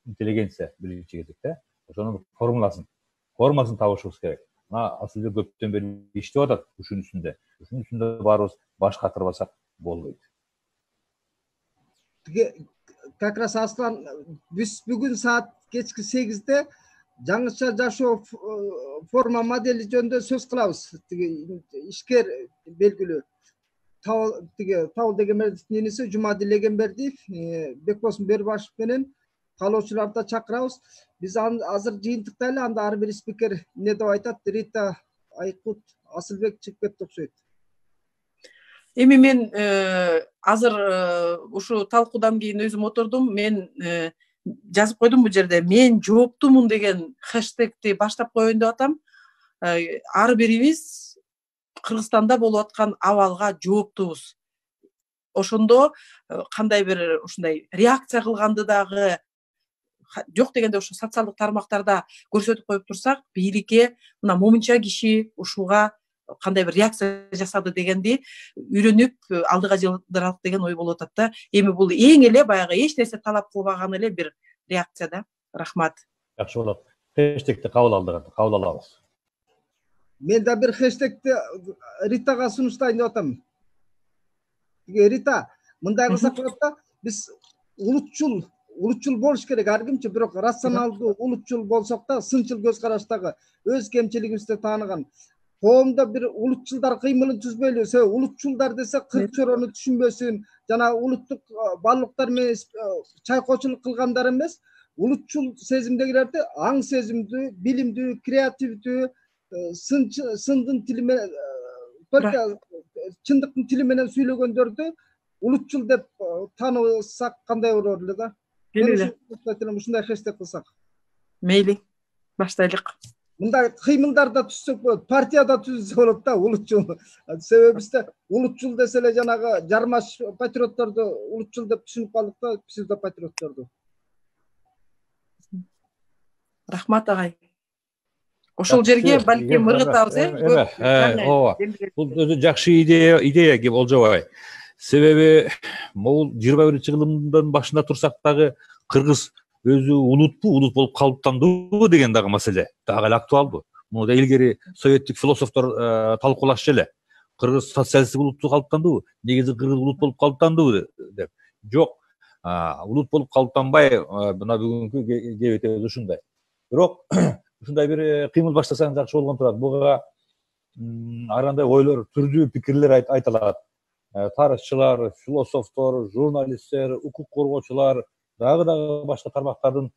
интеллигенция биринчи кезекте ошонун формасын табышыбыз керек. Асылбек көптөн бери иштеп атат ушунун үстүндө. Ушунун үстүндө баарыбыз баш катырбасак болбойт. Как раз Аслан, биз бүгүн саат кечки 8-де жаңыча жашоо форма модели жөнүндө сөз кылабыз. Ишкер белгилүү Табыл Эгембердиевдин иниси Жумадил Эгембердиев, Бекбосун Бербашев менен каалоочуларды чакырабыз. Биз азыр жыйынтыктайлы, анда ар бир спикер эмне деп айтат? Рита, Айкут, Асылбек чыгып кетти окшойт. Эми мен азыр ушу талкуудан кийин өзүм отурдум. Мен жазып койдум бул жерде. Мен жооптумун деген хэштегти баштап коеюн деп атам. Ар бирибиз Кыргызстанда болуп аткан абалга жооптубуз. Ошондо кандай бир ушундай реакция кылганды дагы жок дегенде ошо социалдык тармактарда көрсөтүп коюп турсак, бийликке мына момунча киши ушуга кандай бир реакция жасады дегенди үйрөнүп алдыга жылдыралык деген ой болуп атат да. Эми бул эң эле баягы эч нерсе талап кылбаган эле бир реакция да. Рахмат. Жакшы болот. Хэштегти кабыл алабыз. Мен да бир хэштегти Ритага сунуштайын деп атам. Рита, мындай кылсак болот да, биз улутчул болуш керек ар кимчи, бирок рационалдуу улутчул болсок да, сынчыл көз караштагы өз кемчилигибизди тааныган коомдо бир улутчулдар кыймылын түзбөйлү. Себеби улутчулдар десе кырк чорону түшүнбөсүн, жана улуттук баалуулуктар менен чайкоочулук кылгандар эмес, улутчул сезимдегилерди аң сезимдүү, билимдүү, креативдүү, сындын тили менен, только чындыктын тили менен сүйлөгөндөрдү улутчул деп таанысак кандай болор эле да? Ушундай хэштег кылсак. Мейли, баштайлык. Мындай кыймылдарда түзсөк болот, партияда түзсө болот да улутчул. Себеби бизде улутчул десе эле жанагы жармаш патриотторду улутчул деп түшүнүп калдык да, биз да патриотторду. Рахмат агай. Ошол жерге балким ыргытабыз, ооба. Бул өзү жакшы идея Олжобай. Себеби могул 21 кылымдын башында турсак дагы кыргыз өзү улутпу, улут болуп калыптандыбы деген дагы маселе дагы эле актуалбы. Муну да илгери советтик философтор талкуулашчу эле. Кыргыз социалисттик улутту калыптандыбы, негизи кыргыз улут болуп калыптандыбы деп. Жок, улут болуп калыптанбай, мына бүгүнкү кебетебиз ушундай. Бирок ушундай бир кыймыл баштасаң жакшы болгон турат. Буга ар кандай ойлор, түрдүү пикирлер айтылат. Тарыхчылар, философтор, журналисттер, укук коргоочулар, дагы башка тармактардын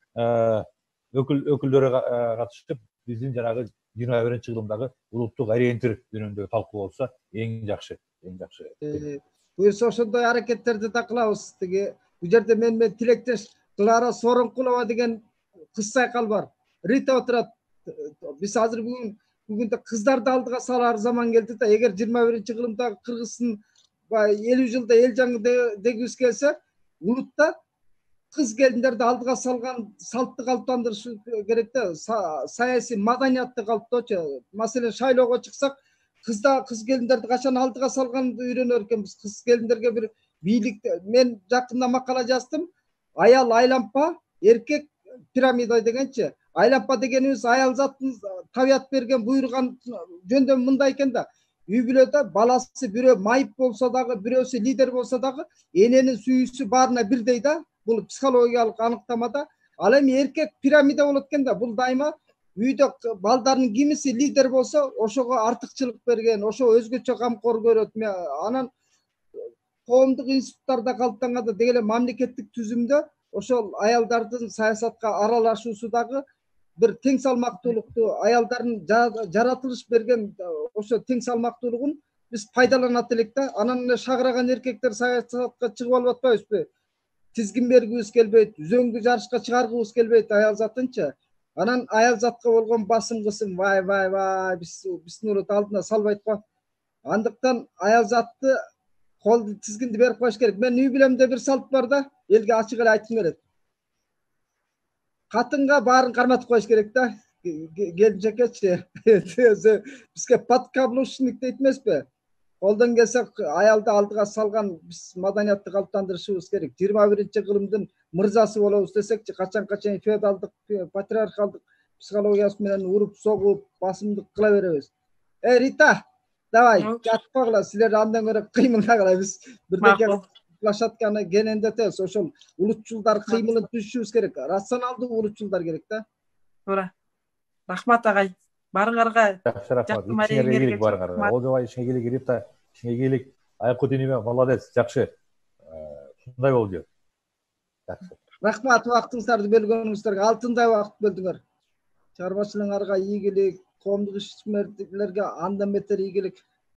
өкүлдөрү катышып, биздин жанагы 21 кылымдагы улуттук ориентир жөнүндө талкуу болсо эң жакшы, эң жакшы. Буюрса ошондой аракеттерди да кылабыз. Тиги бул жерде мен тилектеш Клара Сооронкулова деген кыз сайкал бар. Рита отурат. Биз азыр бүгүндө кыздарды алдыга салар заман келди да. Эгер 21 кылымдагы Кыргыздын 50 жылда эл жаңы дегибиз келсе, улутта кыз келиндерди алдыга салган салтты калыптандырыш керек да. Саясий маданиятты калыптоочу. Маселен, шайлоого чыксак, кыз келиндерди качан алдыга салганды үйрөнөр экенбиз. Кыз келиндерге бир бийлик, мен жакында макала жаздым. Аял айлампа, эркек пирамида дегенчи. Айлампа дегенибиз аял заттын табият берген, буйруган жөндөмү мындай экен да. Үй бүлөдө баласы бирөө майып болсо дагы, бирөөсү лидер болсо дагы, эненин сүйүүсү баарына бирдей да. Бул психологиялык аныктамада. Ал эми эркек пирамида болот экен да. Бул дайыма үйдө балдардын кимиси лидер болсо, ошого артыкчылык берген, ошо өзгөчө камкор көрөт. Анан коомдук институттарда калыптанганда деги эле мамлекеттик түзүмдө ошол аялдардын саясатка аралашуусу дагы бир тең салмактуулукту, аялдардын жаратылыш берген ошо тең салмактуулугун биз пайдаланат элек да. Анан эле шагыраган эркектер саясатка чыгып алып атпайбызбы? Тизгин бергибиз келбейт, үзөңгү жарышка чыгаргыбыз келбейт аял затынчы. Анан аял затка болгон басым кысым вай биздин улут алдына салбайт го. Андыктан аял затты колду тизгинди берип коюш керек. Мен үй бүлөмдө бир салт бар да, элге ачык эле айткым келет. Катынга баарын карматып коюш керек да. Келинчекечи. Бизге подкаблучник дейт эмеспи? Колдон келсе аялды алдыга салган биз маданиятты калыптандырышыбыз керек. 21 кылымдын мырзасы болобуз десекчи, качан феодалдык, патриархалдык психологиясы менен уруп, согуп, басымдык кыла беребиз. Рита, давай, жатпагыла, силер андан көрө кыймылдагыла, биз бирдеке площадканы кенендетебиз. Ошол улутчулдар кыймылын түзүшүбүз керек. Рационалдуу улутчулдар керек да. Туура. Рахмат агай. Барыңарга жакшы рахмат. Ол жобай ишиңе келик, Рита, ишиңе келик. Айкы Тениме, молодец, жакшы. Ушундай болду. Жакшы. Рахмат, убактыңыздарды бөлгөнүңүздөргө, алтындай убакыт бөлдүңөр. Чарбачылыгыңарга ийгилик, коомдук ишмерлерге андан бетер ийгилик.